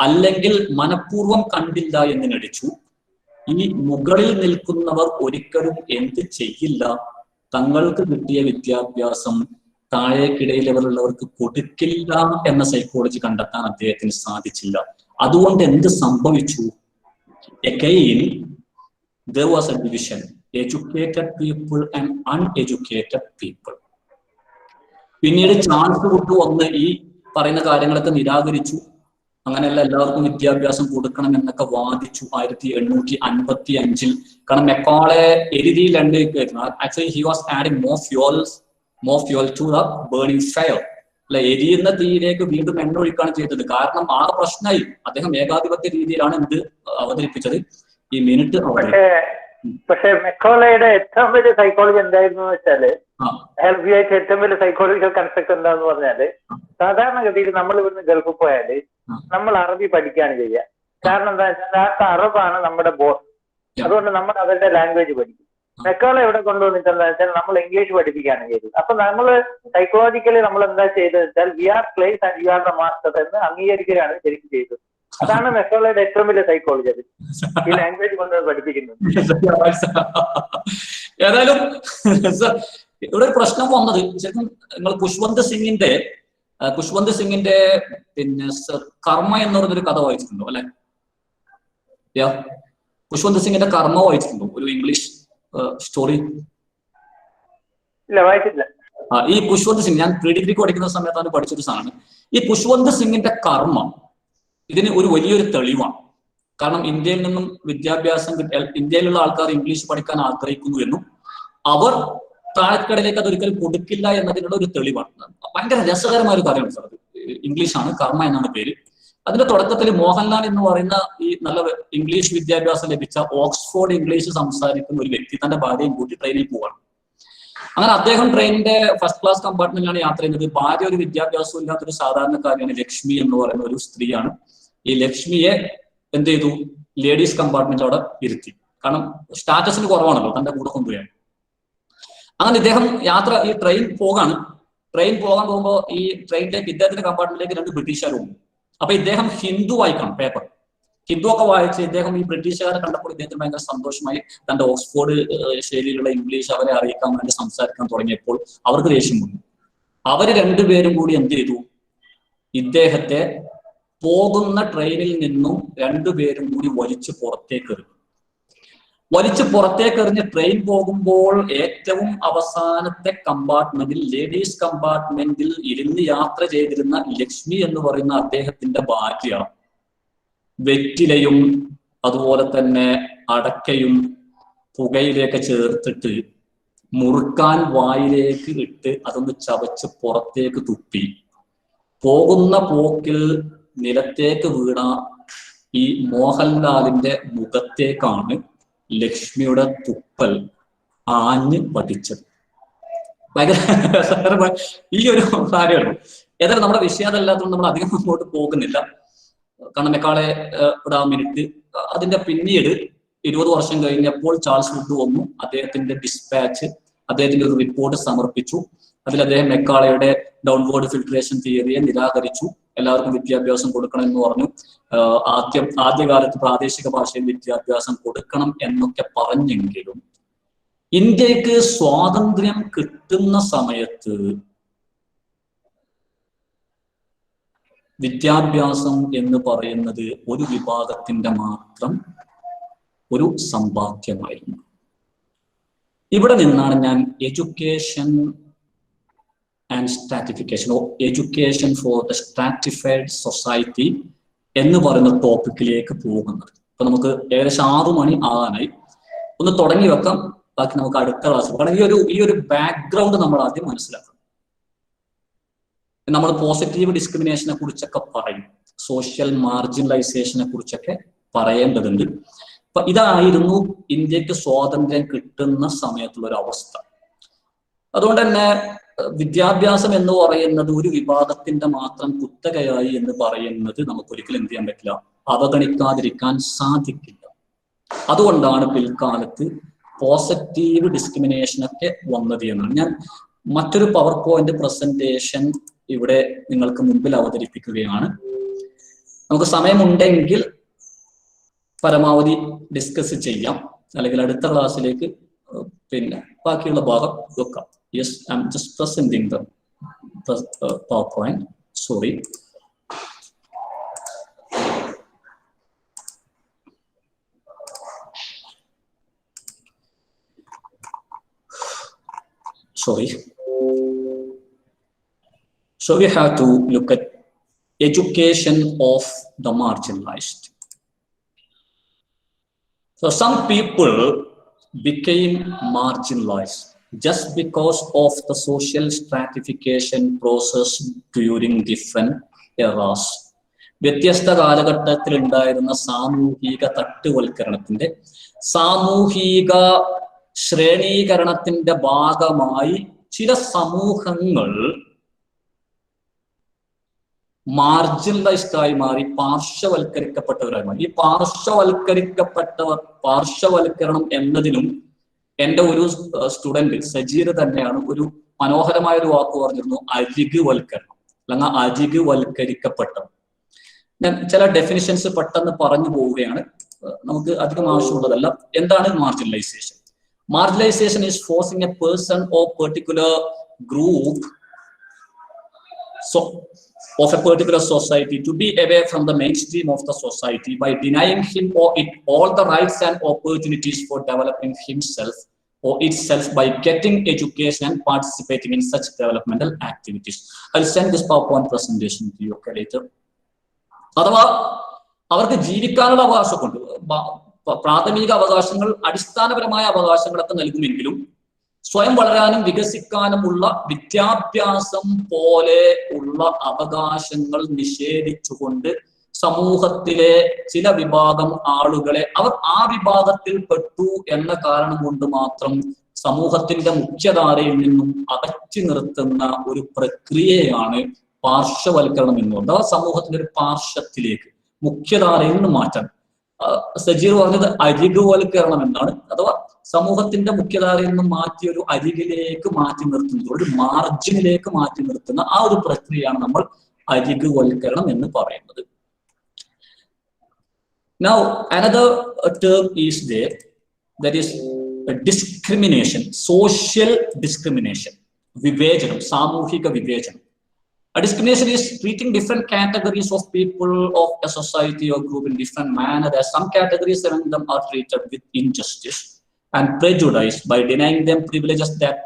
Speaker 1: അല്ലെങ്കിൽ മനഃപൂർവ്വം കണ്ടില്ല എന്ന് നടിച്ചു. ഈ മുകളിൽ നിൽക്കുന്നവർ ഒരിക്കലും എന്ത് ചെയ്യില്ല, തങ്ങൾക്ക് കിട്ടിയ വിദ്യാഭ്യാസം താഴേക്കിടയിലുള്ളവർക്ക് കൊടുക്കില്ല എന്ന സൈക്കോളജി കണ്ടെത്താൻ അദ്ദേഹത്തിന് സാധിച്ചില്ല. അതുകൊണ്ട് എന്ത് സംഭവിച്ചു? Again, there was a division, educated people and uneducated people. പിന്നീട് ചാൾസ് വുഡ് വന്ന് ഈ പറയുന്ന കാര്യങ്ങളൊക്കെ നിരാകരിച്ചു. അങ്ങനെയല്ല, എല്ലാവർക്കും വിദ്യാഭ്യാസം കൊടുക്കണം എന്നൊക്കെ വാദിച്ചു 1855. കാരണം മെക്കാളെ എരുതിയിൽ actually he was adding more fuel to the burning fire. അല്ല, എരിയുന്ന തീയിലേക്ക് വീണ്ടും എണ്ണ ഒഴിക്കുകയാണ് ചെയ്തത്. കാരണം ആ പ്രശ്നമായി. അദ്ദേഹം ഏകാധിപത്യ രീതിയിലാണ് എന്ത് അവതരിപ്പിച്ചത്. ഈ മിനിറ്റ്
Speaker 4: പക്ഷെ മെക്കോളയുടെ ഏറ്റവും വലിയ സൈക്കോളജി എന്തായിരുന്നു വെച്ചാല്, അയാൾ ഉപയോഗിച്ച ഏറ്റവും വലിയ സൈക്കോളജിക്കൽ കൺസെപ്റ്റ് എന്താന്ന് പറഞ്ഞാല്, സാധാരണഗതിയിൽ നമ്മൾ ഇവിടുന്ന് ഗൾഫിൽ പോയാല് നമ്മൾ അറബി പഠിക്കുകയാണ് ചെയ്യുക. കാരണം എന്താ വെച്ചാൽ ആ അറബാണ് നമ്മുടെ ബോസ്. അതുകൊണ്ട് നമ്മൾ അവരുടെ ലാംഗ്വേജ് പഠിക്കും. മെക്കോള എവിടെ കൊണ്ടുവന്നിട്ട് എന്താ വെച്ചാൽ നമ്മൾ ഇംഗ്ലീഷ് പഠിപ്പിക്കുകയാണ് ചെയ്തത്. അപ്പൊ നമ്മൾ സൈക്കോളജിക്കലി നമ്മൾ എന്താ ചെയ്തത് വെച്ചാൽ we are place and you are the master എന്ന് അംഗീകരിക്കുകയാണ് ശരിക്കും ചെയ്തത്. അതാണ് മെക്കോളയുടെ ഏറ്റവും വലിയ സൈക്കോളജി, അത് ഈ ലാംഗ്വേജ് കൊണ്ട് പഠിപ്പിക്കുന്നത്.
Speaker 1: ഏതായാലും ഇവിടെ ഒരു പ്രശ്നം വന്നത് ശരിക്കും നിങ്ങൾ ഖുശ്വന്ത് സിംഗിന്റെ പിന്നെ കർമ്മ എന്ന് പറഞ്ഞൊരു കഥ വായിച്ചിട്ടുണ്ടോ അല്ലെ? ഖുശ്വന്ത് സിംഗിന്റെ കർമ്മ വായിച്ചിട്ടുണ്ടോ? ഒരു ഇംഗ്ലീഷ് സ്റ്റോറി.
Speaker 4: ഇല്ല, വായിച്ചിട്ടില്ല.
Speaker 1: ഈ ഖുശ്വന്ത് സിംഗ് ഞാൻ പ്രീ ഡിഗ്രിക്ക് പഠിക്കുന്ന സമയത്താണ് പഠിച്ചൊരു സാധനം. ഈ ഖുശ്വന്ത് സിംഗിന്റെ കർമ്മ ഇതിന് ഒരു വലിയൊരു തെളിവാണ്. കാരണം ഇന്ത്യയിൽ നിന്നും വിദ്യാഭ്യാസം ഇന്ത്യയിലുള്ള ആൾക്കാർ ഇംഗ്ലീഷ് പഠിക്കാൻ ആഗ്രഹിക്കുന്നു എന്നും അവർ താഴെക്കടയിലേക്ക് അതൊരിക്കലും കൊടുക്കില്ല എന്നതിനുള്ള ഒരു തെളിവാണ്. ഭയങ്കര രസകരമായ ഒരു കാര്യമാണ് സാർ. അത് ഇംഗ്ലീഷാണ്, കർമ്മ എന്നാണ് പേര്. അതിന്റെ തുടക്കത്തിൽ മോഹൻലാൽ എന്ന് പറയുന്ന ഈ നല്ല ഇംഗ്ലീഷ് വിദ്യാഭ്യാസം ലഭിച്ച ഓക്സ്ഫോർഡ് ഇംഗ്ലീഷ് സംസാരിക്കുന്ന ഒരു വ്യക്തി തന്റെ ഭാര്യയും കൂട്ടി ട്രെയിനിൽ പോവാണ്. അങ്ങനെ അദ്ദേഹം ട്രെയിനിന്റെ ഫസ്റ്റ് ക്ലാസ് കമ്പാർട്ട്മെന്റിലാണ് യാത്ര ചെയ്യുന്നത്. ഭാര്യ ഒരു വിദ്യാഭ്യാസവും ഇല്ലാത്തൊരു സാധാരണക്കാരിയാണ്, ലക്ഷ്മി എന്ന് പറയുന്ന ഒരു സ്ത്രീയാണ്. ഈ ലക്ഷ്മിയെ എന്ത് ചെയ്തു? ലേഡീസ് കമ്പാർട്ട്മെന്റ് അവിടെ ഇരുത്തി. കാരണം സ്റ്റാറ്റസിന് കുറവാണല്ലോ, തന്റെ കൂടെ കൊണ്ടുപോയാണ്. അങ്ങനെ ഇദ്ദേഹം ഈ ട്രെയിൻ പോകാൻ പോകുമ്പോൾ ഈ ട്രെയിനിലേക്ക് ഇദ്ദേഹത്തിന്റെ കമ്പാർട്ട്മെന്റിലേക്ക് 2 ബ്രിട്ടീഷുകാർ പോകും. അപ്പൊ ഇദ്ദേഹം ഹിന്ദു വായിക്കണം, പേപ്പർ ഹിന്ദു ഒക്കെ വായിച്ച് ഇദ്ദേഹം ഈ ബ്രിട്ടീഷുകാരെ കണ്ടപ്പോൾ ഇദ്ദേഹത്തിന് ഭയങ്കര സന്തോഷമായി. തന്റെ ഓക്സ്ഫോർഡ് ശൈലിയിലുള്ള ഇംഗ്ലീഷ് അവരെ അറിയിക്കാൻ വേണ്ടി സംസാരിക്കാൻ തുടങ്ങിയപ്പോൾ അവർക്ക് ദേഷ്യം വന്നു. അവര് 2 പേരും കൂടി എന്ത് ചെയ്തു? ഇദ്ദേഹത്തെ പോകുന്ന ട്രെയിനിൽ നിന്നും 2 പേരും കൂടി വലിച്ചു പുറത്തേക്കെറിഞ്ഞ് ട്രെയിൻ പോകുമ്പോൾ ഏറ്റവും അവസാനത്തെ കമ്പാർട്ട്മെന്റിൽ, ലേഡീസ് കമ്പാർട്ട്മെന്റിൽ ഇരുന്ന് യാത്ര ചെയ്തിരുന്ന ലക്ഷ്മി എന്ന് പറയുന്ന അദ്ദേഹത്തിന്റെ ഭാര്യ വെറ്റിലയും അതുപോലെ തന്നെ അടക്കയും പുകയിലേക്ക് ചേർത്തിട്ട് മുറുക്കാൻ വായിലേക്ക് ഇട്ട് അതൊന്ന് ചവച്ച് പുറത്തേക്ക് തുപ്പി. പോകുന്ന പോക്കിൽ നിലത്തേക്ക് വീണ ഈ മോഹൻലാലിന്റെ മുഖത്തേക്കാണ് ലക്ഷ്മിയുടെ തുപ്പൽ ആഞ്ഞ് പതിച്ചത്. ഭയങ്കര ഈ ഒരു കാര്യമാണ്. ഏതായാലും നമ്മുടെ വിഷയം അതല്ലാത്തതുകൊണ്ട് നമ്മൾ അധികം മുമ്പോട്ട് പോകുന്നില്ല. കാരണം മെക്കാളെ ഇവിടെ ആ മിനിറ്റ് അതിന്റെ പിന്നീട് 20 വർഷം കഴിഞ്ഞപ്പോൾ ചാൾസ് വുഡ് വന്നു. അദ്ദേഹത്തിന്റെ ഡിസ്പാച്ച്, അദ്ദേഹത്തിന്റെ ഒരു റിപ്പോർട്ട് സമർപ്പിച്ചു. അതിൽ അദ്ദേഹം മെക്കാളയുടെ ഡൗൺവേർഡ് ഫിൽട്രേഷൻ തിയറിയെ നിരാകരിച്ചു. എല്ലാവർക്കും വിദ്യാഭ്യാസം കൊടുക്കണം എന്ന് പറഞ്ഞു. ആദ്യകാലത്ത് പ്രാദേശിക ഭാഷയിൽ വിദ്യാഭ്യാസം കൊടുക്കണം എന്നൊക്കെ പറഞ്ഞെങ്കിലും ഇന്ത്യക്ക് സ്വാതന്ത്ര്യം കിട്ടുന്ന സമയത്ത് വിദ്യാഭ്യാസം എന്ന് പറയുന്നത് ഒരു വിഭാഗത്തിന്റെ മാത്രം ഒരു സമ്പാദ്യമായിരുന്നു. ഇവിടെ നിന്നാണ് ഞാൻ education and stratification, education for the stratified society എന്ന് പറയുന്ന ടോപ്പിക്കിലേക്ക് പോകുന്നത്. അപ്പൊ നമുക്ക് ഏകദേശം 6 മണി ആകാനായി. ഒന്ന് തുടങ്ങി വെക്കാം, ബാക്കി നമുക്ക് അടുത്ത ക്ലാസ്. കാരണം ഈ ഒരു ബാക്ക്ഗ്രൗണ്ട് നമ്മൾ ആദ്യം മനസ്സിലാക്കണം. നമ്മൾ പോസിറ്റീവ് ഡിസ്ക്രിമിനേഷനെ കുറിച്ചൊക്കെ പറയും, സോഷ്യൽ മാർജിനലൈസേഷനെ കുറിച്ചൊക്കെ പറയേണ്ടതുണ്ട്. അപ്പൊ ഇതായിരുന്നു ഇന്ത്യക്ക് സ്വാതന്ത്ര്യം കിട്ടുന്ന സമയത്തുള്ള ഒരു അവസ്ഥ. അതുകൊണ്ട് തന്നെ വിദ്യാഭ്യാസം എന്ന് പറയുന്നത് ഒരു വിഭാഗത്തിന്റെ മാത്രം കുത്തകയായി എന്ന് പറയുന്നത് നമുക്കൊരിക്കലും എന്ത് ചെയ്യാൻ പറ്റില്ല, അവഗണിക്കാതിരിക്കാൻ സാധിക്കില്ല. അതുകൊണ്ടാണ് പിൽക്കാലത്ത് പോസിറ്റീവ് ഡിസ്ക്രിമിനേഷനൊക്കെ വന്നത് എന്നാണ്. ഞാൻ മറ്റൊരു പവർ പോയിന്റ് പ്രസന്റേഷൻ ഇവിടെ നിങ്ങൾക്ക് മുമ്പിൽ അവതരിപ്പിക്കുകയാണ്. നമുക്ക് സമയമുണ്ടെങ്കിൽ പരമാവധി ഡിസ്കസ് ചെയ്യാം, അല്ലെങ്കിൽ അടുത്ത ക്ലാസ്സിലേക്ക് പിന്നെ ബാക്കിയുള്ള ഭാഗം വെക്കാം. Yes, I am just presenting the PowerPoint. Sorry. So we have to look at education of the marginalized. So some people became marginalized just because of the social stratification process during different eras. വ്യത്യസ്ത കാലഘട്ടത്തിൽ ഉണ്ടായിരുന്ന സാമൂഹിക തട്ടുവൽക്കരണത്തിന്റെ, സാമൂഹിക ശ്രേണീകരണത്തിന്റെ ഭാഗമായി ചില സമൂഹങ്ങൾ marginalised ആയി മാറി, പാർശ്വവൽക്കരിക്കപ്പെട്ടവരായി മാറി. ഈ പാർശ്വവൽക്കരണം എന്നതിനും എന്റെ ഒരു സ്റ്റുഡന്റ് സജീർ തന്നെയാണ് ഒരു മനോഹരമായ ഒരു വാക്ക് പറഞ്ഞിരുന്നു, അരികുവൽക്കരണം അല്ലെങ്കിൽ അരികുവൽക്കരിക്കപ്പെട്ടത്. ഞാൻ ചില ഡെഫിനിഷൻസ് പെട്ടെന്ന് പറഞ്ഞു പോവുകയാണ്, നമുക്ക് അധികം ആവശ്യമുള്ളതല്ല. എന്താണ് marginalisation? Marginalization is forcing a person or particular group of a particular society to be away from the mainstream of the society by denying him or it all the rights and opportunities for developing himself or itself by getting education and participating in such developmental activities. I'll send this PowerPoint presentation to you later. അഥവാ അവർക്ക് ജീവിക്കാനുള്ള അവകാശമുണ്ട്, പ്രാഥമിക അവകാശങ്ങൾ, അടിസ്ഥാനപരമായ അവകാശങ്ങളൊക്കെ നൽകുമെങ്കിലും സ്വയം വളരാനും വികസിക്കാനുമുള്ള വിദ്യാഭ്യാസം പോലെ ഉള്ള അവകാശങ്ങൾ നിഷേധിച്ചുകൊണ്ട് സമൂഹത്തിലെ ചില വിഭാഗം ആളുകളെ അവർ ആ വിഭാഗത്തിൽ പെട്ടു എന്ന കാരണം കൊണ്ട് മാത്രം സമൂഹത്തിന്റെ മുഖ്യധാരയിൽ നിന്നും അകറ്റി നിർത്തുന്ന ഒരു പ്രക്രിയയാണ് പാർശ്വവൽക്കരണം എന്നുള്ളത്. അഥവാ സമൂഹത്തിന്റെ ഒരു പാർശ്വത്തിലേക്ക്, മുഖ്യധാരയിൽ നിന്ന് മാറ്റാൻ. സജീർ പറഞ്ഞത് അരികുവൽക്കരണം എന്നാണ്. അഥവാ സമൂഹത്തിന്റെ മുഖ്യധാരയിൽ നിന്നും മാറ്റി ഒരു അരികിലേക്ക് മാറ്റി നിർത്തുന്നത്, ഒരു മാർജിനിലേക്ക് മാറ്റി നിർത്തുന്ന ആ ഒരു പ്രക്രിയയാണ് നമ്മൾ അരികുവൽക്കരണം എന്ന് പറയുന്നത്. Now another term is there, that is discrimination, social discrimination, വിവേചനം, സാമൂഹിക വിവേചനം. A discrimination is treating different categories of people of a society or group in different manner. There are some categories among them are treated with injustice and prejudice by denying them privileges that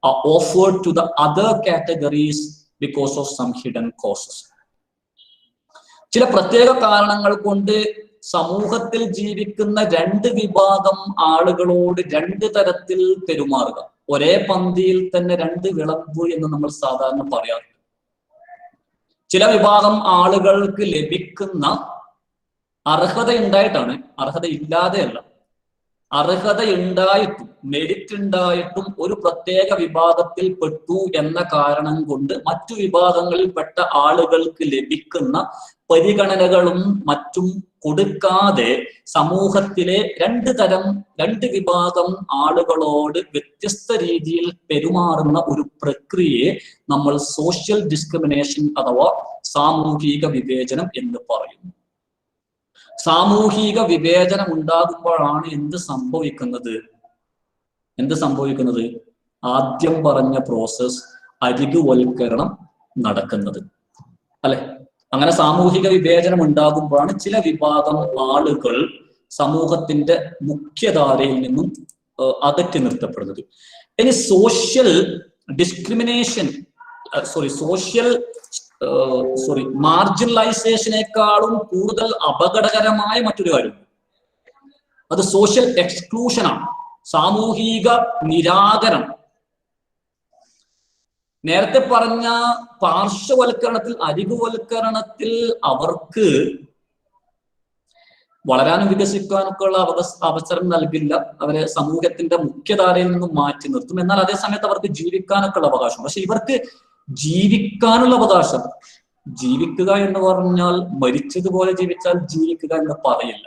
Speaker 1: are offered to the other categories because of some hidden causes. ചില പ്രത്യേക കാരണങ്ങൾ കൊണ്ട് സമൂഹത്തിൽ ജീവിക്കുന്ന രണ്ട് വിഭാഗം ആളുകളോട് രണ്ട് തരത്തിൽ പെരുമാറുക. ഒരേ പന്തിയിൽ തന്നെ രണ്ട് വിളമ്പ് എന്ന് നമ്മൾ സാധാരണ പറയാറുണ്ട്. ചില വിഭാഗം ആളുകൾക്ക് ലഭിക്കുന്ന അർഹത ഉണ്ടായിട്ടാണ്, അർഹത ഇല്ലാതെയല്ല, അർഹത ഉണ്ടായിട്ടും മെരിറ്റ് ഉണ്ടായിട്ടും ഒരു പ്രത്യേക വിഭാഗത്തിൽ പെട്ടു എന്ന കാരണം കൊണ്ട് മറ്റു വിഭാഗങ്ങളിൽപ്പെട്ട ആളുകൾക്ക് ലഭിക്കുന്ന പരിഗണനകളും മറ്റും കൊടുക്കാതെ സമൂഹത്തിലെ രണ്ട് വിഭാഗം ആളുകളോട് വ്യത്യസ്ത രീതിയിൽ പെരുമാറുന്ന ഒരു പ്രക്രിയയെ നമ്മൾ സോഷ്യൽ ഡിസ്ക്രിമിനേഷൻ അഥവാ സാമൂഹിക വിവേചനം എന്ന് പറയുന്നു. സാമൂഹിക വിവേചനം ഉണ്ടാകുമ്പോഴാണ് എന്ത് സംഭവിക്കുന്നത്? ആദ്യം പറഞ്ഞ പ്രോസസ് അരികുവൽക്കരണം നടക്കുന്നത്, അല്ലെ? അങ്ങനെ സാമൂഹിക വിവേചനം ഉണ്ടാകുമ്പോഴാണ് ചില വിഭാഗം ആളുകൾ സമൂഹത്തിന്റെ മുഖ്യധാരയിൽ നിന്നും അകറ്റി നിർത്തപ്പെടുന്നത്. ഇനി സോഷ്യൽ ഡിസ്ക്രിമിനേഷൻ, മാർജിനലൈസേഷനേക്കാളും കൂടുതൽ അപകടകരമായ മറ്റൊരു കാര്യം, അത് സോഷ്യൽ എക്സ്ക്ലൂഷനാണ്, സാമൂഹിക നിരാകരണം. നേരത്തെ പറഞ്ഞ പാർശ്വവൽക്കരണത്തിൽ, അരികുവൽക്കരണത്തിൽ അവർക്ക് വളരാനും വികസിക്കാനൊക്കെ ഉള്ള അവസരം നൽകില്ല, അവരെ സമൂഹത്തിന്റെ മുഖ്യധാരയിൽ നിന്നും മാറ്റി നിർത്തും. എന്നാൽ അതേ സമയത്ത് അവർക്ക് ജീവിക്കാനൊക്കെ ഉള്ള അവകാശം. പക്ഷെ ഇവർക്ക് ജീവിക്കാനുള്ള അവകാശം, ജീവിക്കുക എന്ന് പറഞ്ഞാൽ മരിച്ചതുപോലെ ജീവിച്ചാൽ ജീവിക്കുക എന്ന് പറയില്ല.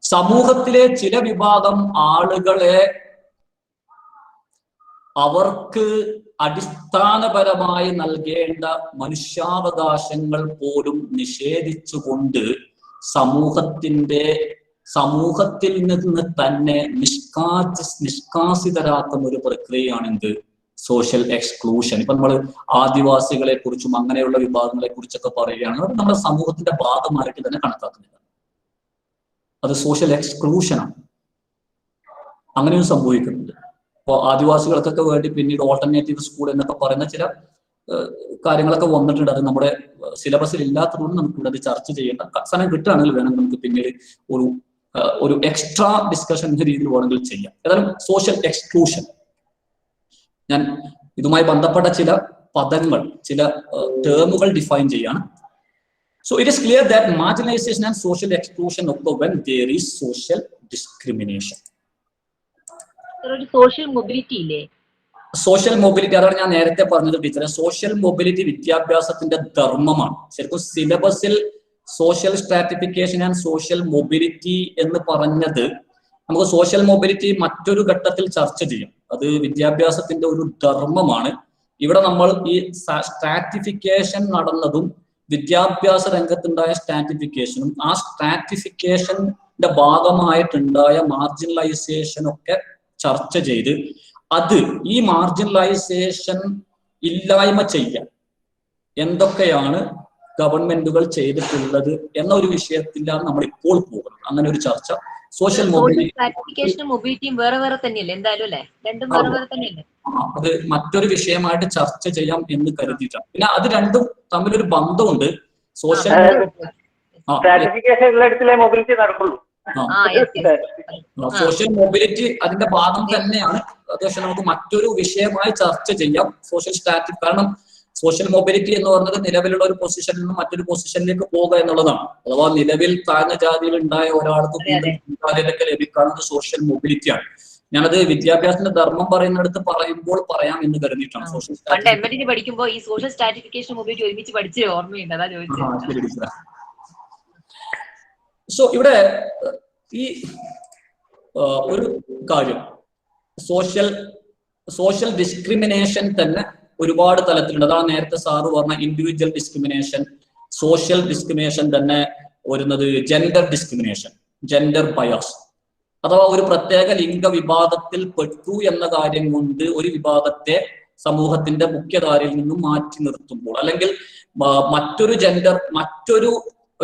Speaker 1: സമൂഹത്തിലെ ചില വിഭാഗം ആളുകളെ അവർക്ക് അടിസ്ഥാനപരമായി നൽകേണ്ട മനുഷ്യാവകാശങ്ങൾ പോലും നിഷേധിച്ചുകൊണ്ട് സമൂഹത്തിൽ നിന്ന് തന്നെ നിഷ്കാസിതരാക്കുന്ന ഒരു പ്രക്രിയയാണ് എന്ത്? Social exclusion. ഇപ്പൊ നമ്മൾ ആദിവാസികളെ കുറിച്ചും അങ്ങനെയുള്ള വിഭാഗങ്ങളെ കുറിച്ചൊക്കെ പറയുകയാണെങ്കിൽ അത് നമ്മുടെ സമൂഹത്തിന്റെ ഭാഗമായിട്ട് തന്നെ കണക്കാക്കുന്നില്ല. അത് സോഷ്യൽ എക്സ്ക്ലൂഷനാണ്. അങ്ങനെയും സംഭവിക്കുന്നുണ്ട്. ഇപ്പോൾ ആദിവാസികൾക്കൊക്കെ വേണ്ടി പിന്നീട് ഓൾട്ടർനേറ്റീവ് സ്കൂൾ എന്നൊക്കെ പറയുന്ന ചില കാര്യങ്ങളൊക്കെ വന്നിട്ടുണ്ട്. അത് നമ്മുടെ സിലബസിൽ ഇല്ലാത്തതുകൊണ്ട് നമുക്കിവിടെ അത് ചർച്ച ചെയ്യേണ്ട. സമയം കിട്ടുകയാണെങ്കിൽ വേണമെങ്കിൽ നമുക്ക് പിന്നീട് ഒരു എക്സ്ട്രാ ഡിസ്കഷൻ എന്ന രീതിയിൽ വേണമെങ്കിൽ ചെയ്യാം. ഏതായാലും സോഷ്യൽ എക്സ്ക്ലൂഷൻ, ഞാൻ ഇതുമായി ബന്ധപ്പെട്ട ചില പദങ്ങൾ, ചില ടേമുകൾ ഡിഫൈൻ ചെയ്യാണ്. So it is clear that marginalization and social exclusion occur when there is social discrimination.
Speaker 5: Social mobility ഇല്ലേ?
Speaker 1: സോഷ്യൽ മൊബിലിറ്റി, അതാണ് ഞാൻ നേരത്തെ പറഞ്ഞത് ടീച്ചറെ. സോഷ്യൽ മൊബിലിറ്റി വിദ്യാഭ്യാസത്തിന്റെ ധർമ്മമാണ്. ശരിക്കും സിലബസിൽ social stratification and social mobility എന്ന് പറഞ്ഞത് നമുക്ക് സോഷ്യൽ മൊബിലിറ്റി മറ്റൊരു ഘട്ടത്തിൽ ചർച്ച ചെയ്യാം. അത് വിദ്യാഭ്യാസത്തിന്റെ ഒരു ധർമ്മമാണ്. ഇവിടെ നമ്മൾ ഈ സ്ട്രാറ്റിഫിക്കേഷൻ നടന്നതും വിദ്യാഭ്യാസ രംഗത്തുണ്ടായ സ്ട്രാറ്റിഫിക്കേഷനും ആ സ്ട്രാറ്റിഫിക്കേഷന്റെ ഭാഗമായിട്ടുണ്ടായ മാർജിനലൈസേഷൻ ഒക്കെ ചർച്ച ചെയ്ത് ഈ മാർജിനലൈസേഷൻ ഇല്ലായ്മ ചെയ്യാൻ എന്തൊക്കെയാണ് ഗവൺമെന്റുകൾ ചെയ്തിട്ടുള്ളത് എന്ന ഒരു വിഷയത്തിലാണ് നമ്മൾ ഇപ്പോൾ പോകുന്നത്. അങ്ങനെ ഒരു ചർച്ച സോഷ്യൽ
Speaker 5: മൊബിലിറ്റിയും വേറെ വേറെ തന്നെയല്ലേ? എന്തായാലും അല്ലേ, രണ്ടും വേറെ വേറെ തന്നെയല്ലേ?
Speaker 1: അത് മറ്റൊരു വിഷയമായിട്ട് ചർച്ച ചെയ്യാം എന്ന് കരുതിയിട്ടാണ്. പിന്നെ അത് രണ്ടും തമ്മിലൊരു ബന്ധമുണ്ട്. സോഷ്യൽ മൊബിലിറ്റി അതിന്റെ ഭാഗം തന്നെയാണ്. അത്യാവശ്യം നമുക്ക് മറ്റൊരു വിഷയമായി ചർച്ച ചെയ്യാം സോഷ്യൽ സ്റ്റാറ്റിക്. കാരണം സോഷ്യൽ മൊബിലിറ്റി എന്ന് പറഞ്ഞത് നിലവിലുള്ള ഒരു പൊസിഷനിൽ നിന്ന് മറ്റൊരു പൊസിഷനിലേക്ക് പോകുക എന്നുള്ളതാണ്. അഥവാ നിലവിൽ താഴ്ന്ന ജാതിയിൽ ഉണ്ടായ ഒരാൾക്ക് കൂടുതലൊക്കെ ലഭിക്കാവുന്നത് സോഷ്യൽ മൊബിലിറ്റിയാണ്. ഞാനത് വിദ്യാഭ്യാസത്തിന്റെ ധർമ്മം പറയുന്നിടത്ത് പറയുമ്പോൾ പറയാം എന്ന് കരുതിയിട്ടാണ്. സോഷ്യൽ
Speaker 5: പഠിക്കുമ്പോൾ ഈ സോഷ്യൽ സ്ട്രാറ്റിഫിക്കേഷൻ മൊബിലിറ്റി ഒരുമിച്ച് പഠിച്ച് ഓർമ്മയുണ്ട്, അതാ ചോദിച്ചത്.
Speaker 1: സോ ഇവിടെ ഈ ഒരു കാര്യം, സോഷ്യൽ ഡിസ്ക്രിമിനേഷൻ തന്നെ ഒരുപാട് തലത്തിലുണ്ട്. അതാണ് നേരത്തെ സാറ് പറഞ്ഞ ഇൻഡിവിജ്വൽ ഡിസ്ക്രിമിനേഷൻ, സോഷ്യൽ ഡിസ്ക്രിമിനേഷൻ തന്നെ വരുന്നത് ജെൻഡർ ഡിസ്ക്രിമിനേഷൻ, ജെൻഡർ ബയാസ്. അഥവാ ഒരു പ്രത്യേക ലിംഗ വിഭാഗത്തിൽ പെട്ടു എന്ന കാര്യം കൊണ്ട് ഒരു വിഭാഗത്തെ സമൂഹത്തിന്റെ മുഖ്യധാരയിൽ നിന്നും മാറ്റി നിർത്തുമ്പോൾ, അല്ലെങ്കിൽ മറ്റൊരു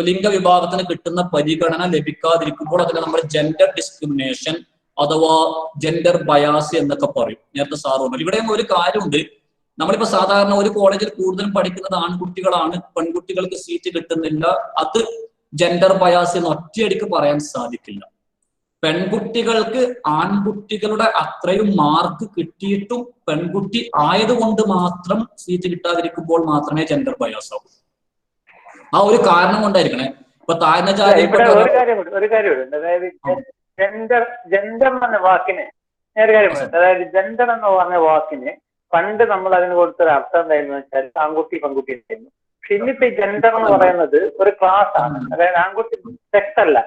Speaker 1: ലിംഗവിഭാഗത്തിന് കിട്ടുന്ന പരിഗണന ലഭിക്കാതിരിക്കുമ്പോൾ അതിനെ നമ്മൾ ജെൻഡർ ഡിസ്ക്രിമിനേഷൻ അഥവാ ജെൻഡർ ബയാസ് എന്നൊക്കെ പറയും. നേരത്തെ സാറ് പറഞ്ഞു. ഇവിടെയും ഒരു കാര്യമുണ്ട്. നമ്മളിപ്പോ സാധാരണ ഒരു കോളേജിൽ കൂടുതലും പഠിക്കുന്നത് ആൺകുട്ടികളാണ്, പെൺകുട്ടികൾക്ക് സീറ്റ് കിട്ടുന്നില്ല. അത് ജെൻഡർ ബയാസ് എന്ന് ഒറ്റയടിക്ക് പറയാൻ സാധിക്കില്ല. പെൺകുട്ടികൾക്ക് ആൺകുട്ടികളുടെ അത്രയും മാർക്ക് കിട്ടിയിട്ടും പെൺകുട്ടി ആയതുകൊണ്ട് മാത്രം സീറ്റ് കിട്ടാതിരിക്കുമ്പോൾ മാത്രമേ ജെൻഡർ ബയാസ് ആവൂ. ആ ഒരു കാരണം കൊണ്ടായിരിക്കണേ. ഇപ്പൊ താഴ്ന്ന ജാതി
Speaker 4: ഒരു കാര്യമുണ്ട്. അതായത് ജെൻഡർ എന്ന വാക്കിന് അതായത് ജെൻഡർ എന്ന് പറഞ്ഞ വാക്കിന് പണ്ട് നമ്മൾ അതിന് കൊടുത്തൊരു അർത്ഥം എന്തായിരുന്നു വെച്ചാൽ ആൺകുട്ടി പെൺകുട്ടി ഉണ്ടായിരുന്നു. പക്ഷെ ഇന്നിപ്പോ ഈ ജെൻഡർ എന്ന് പറയുന്നത് ഒരു ക്ലാസ് ആണ്. അതായത് ആൺകുട്ടി സെക്സ് അല്ല,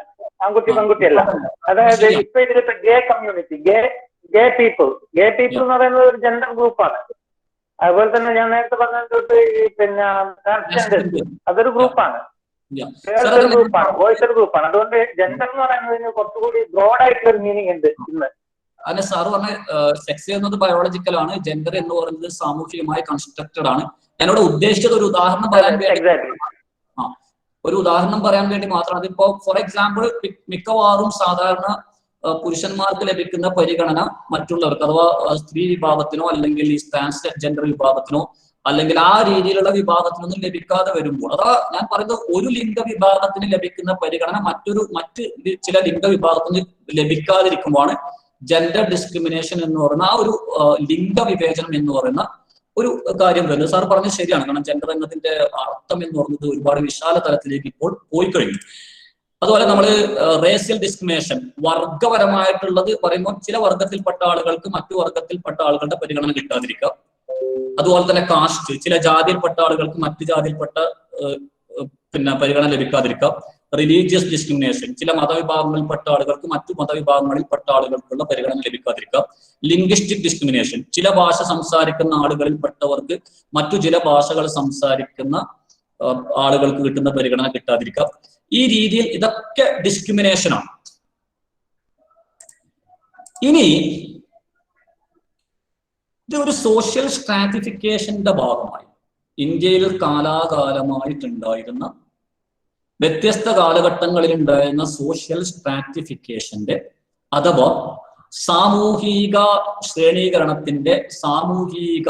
Speaker 4: ആൺകുട്ടി പെൺകുട്ടി അല്ല. അതായത് ഇപ്പൊ ഇതിലിപ്പോ ഗേ കമ്മ്യൂണിറ്റി, ഗേ പീപ്പിൾ എന്ന് പറയുന്നത് ഒരു ജെൻഡർ ഗ്രൂപ്പാണ്. അതുപോലെ തന്നെ ഞാൻ നേരത്തെ പറഞ്ഞിട്ട് ഈ പിന്നെ ട്രാൻസ്ജെൻഡർ അതൊരു ഗ്രൂപ്പാണ്, വോയിസ് ഒരു ഗ്രൂപ്പാണ്. അതുകൊണ്ട് ജെൻഡർ എന്ന് പറയുന്നതിന് കുറച്ചുകൂടി ബ്രോഡ് ആയിട്ടുള്ള ഒരു മീനിങ് ഉണ്ട് ഇന്ന്.
Speaker 1: അങ്ങനെ സാറ് പറഞ്ഞ സെക്സ് എന്നത് ബയോളജിക്കൽ ആണ്, ജെൻഡർ എന്ന് പറയുന്നത് സാമൂഹികമായി കൺസ്ട്രക്റ്റഡ് ആണ്. ഞാനിവിടെ ഉദ്ദേശിച്ചത് ഒരു ഉദാഹരണം പറയാൻ വേണ്ടി മാത്രം. അതിപ്പോ ഫോർ എക്സാമ്പിൾ മിക്കവാറും സാധാരണ പുരുഷന്മാർക്ക് ലഭിക്കുന്ന പരിഗണന മറ്റുള്ളവർക്ക് അഥവാ സ്ത്രീ വിഭാഗത്തിനോ അല്ലെങ്കിൽ ഈ ട്രാൻസ്ജെൻഡർ വിഭാഗത്തിനോ അല്ലെങ്കിൽ ആ രീതിയിലുള്ള വിഭാഗത്തിനൊന്നും ലഭിക്കാതെ വരുമ്പോൾ, അഥവാ ഞാൻ പറയുന്നത് ഒരു ലിംഗ വിഭാഗത്തിന് ലഭിക്കുന്ന പരിഗണന മറ്റ് ചില ലിംഗ വിഭാഗത്തിന് ലഭിക്കാതിരിക്കുമ്പോഴാണ് ജെൻഡർ ഡിസ്ക്രിമിനേഷൻ എന്ന് പറയുന്ന ആ ഒരു ലിംഗവിവേചനം എന്ന് പറയുന്ന ഒരു കാര്യം വരുന്നത്. സാർ പറഞ്ഞത് ശരിയാണ്. കാരണം ജെൻഡർ എന്നതിന്റെ അർത്ഥം എന്ന് പറയുന്നത് ഒരുപാട് വിശാല തലത്തിലേക്ക് ഇപ്പോൾ പോയി കഴിഞ്ഞു. അതുപോലെ നമ്മൾ റേഷ്യൽ ഡിസ്ക്രിമിനേഷൻ, വർഗപരമായിട്ടുള്ളത് പറയുമ്പോൾ ചില വർഗത്തിൽപ്പെട്ട ആളുകൾക്ക് മറ്റു വർഗത്തിൽപ്പെട്ട ആളുകളുടെ പരിഗണന കിട്ടാതിരിക്കുക. അതുപോലെ തന്നെ കാസ്റ്റ്, ചില ജാതിയിൽപ്പെട്ട ആളുകൾക്ക് മറ്റു ജാതിയിൽപ്പെട്ട പരിഗണന ലഭിക്കാതിരിക്കുക. റിലീജിയസ് ഡിസ്ക്രിമിനേഷൻ, ചില മതവിഭാഗങ്ങളിൽപ്പെട്ട ആളുകൾക്ക് മറ്റു മതവിഭാഗങ്ങളിൽപ്പെട്ട ആളുകൾക്കുള്ള പരിഗണന ലഭിക്കാതിരിക്കുക. ലിംഗ്വിസ്റ്റിക് ഡിസ്ക്രിമിനേഷൻ, ചില ഭാഷ സംസാരിക്കുന്ന ആളുകളിൽപ്പെട്ടവർക്ക് മറ്റു ചില ഭാഷകൾ സംസാരിക്കുന്ന ആളുകൾക്ക് കിട്ടുന്ന പരിഗണന കിട്ടാതിരിക്കുക. ഈ രീതിയിൽ ഇതൊക്കെ ഡിസ്ക്രിമിനേഷനാണ്. ഇനി ഇത് ഒരു സോഷ്യൽ സ്ട്രാറ്റിഫിക്കേഷന്റെ ഭാഗമായി ഇന്ത്യയിൽ കാലാകാലമായിട്ടുണ്ടായിരുന്ന വ്യത്യസ്ത കാലഘട്ടങ്ങളിൽ ഉണ്ടായിരുന്ന സോഷ്യൽ സ്ട്രാറ്റിഫിക്കേഷന്റെ അഥവാ സാമൂഹിക ശ്രേണീകരണത്തിന്റെ, സാമൂഹിക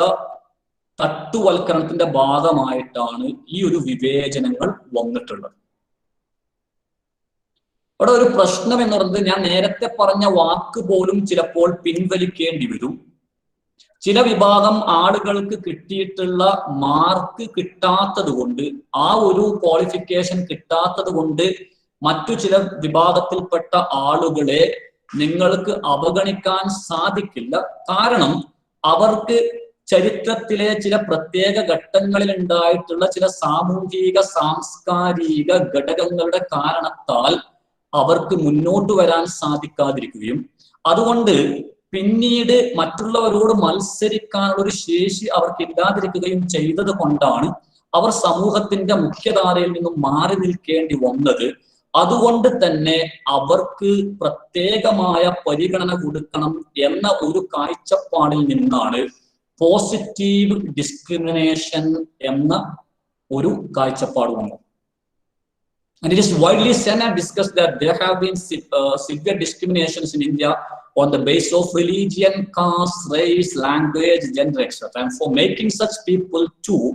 Speaker 1: തട്ടുവൽക്കരണത്തിന്റെ ഭാഗമായിട്ടാണ് ഈ ഒരു വിവേചനങ്ങൾ വന്നിട്ടുള്ളത്. അവിടെ ഒരു പ്രശ്നം എന്ന് പറയുന്നത്, ഞാൻ നേരത്തെ പറഞ്ഞ വാക്ക് പോലും ചിലപ്പോൾ പിൻവലിക്കേണ്ടി വരും. ചില വിഭാഗം ആളുകൾക്ക് കിട്ടിയിട്ടുള്ള മാർക്ക് കിട്ടാത്തത് കൊണ്ട്, ആ ഒരു ക്വാളിഫിക്കേഷൻ കിട്ടാത്തത് കൊണ്ട് മറ്റു ചില വിഭാഗത്തിൽപ്പെട്ട ആളുകളെ നിങ്ങൾക്ക് അവഗണിക്കാൻ സാധിക്കില്ല. കാരണം അവർക്ക് ചരിത്രത്തിലെ ചില പ്രത്യേക ഘട്ടങ്ങളിൽ ഉണ്ടായിട്ടുള്ള ചില സാമൂഹിക സാംസ്കാരിക ഘടകങ്ങളുടെ കാരണത്താൽ അവർക്ക് മുന്നോട്ട് വരാൻ സാധിക്കാതിരിക്കുകയും അതുകൊണ്ട് പിന്നീട് മറ്റുള്ളവരോട് മത്സരിക്കാനുള്ള ഒരു ശേഷി അവർക്ക് ഇല്ലാതിരിക്കുകയും ചെയ്തത് കൊണ്ടാണ് അവർ സമൂഹത്തിന്റെ മുഖ്യധാരയിൽ നിന്നും മാറി നിൽക്കേണ്ടി വന്നത്. അതുകൊണ്ട് തന്നെ അവർക്ക് പ്രത്യേകമായ പരിഗണന കൊടുക്കണം എന്ന ഒരു കാഴ്ചപ്പാടിൽ നിന്നാണ് പോസിറ്റീവ് ഡിസ്ക്രിമിനേഷൻ എന്ന ഒരു കാഴ്ചപ്പാട് വന്നത്. And it is widely said and discussed that there have been severe discriminations in India on the basis of religion, caste, race, language, gender, etc. And for making such people too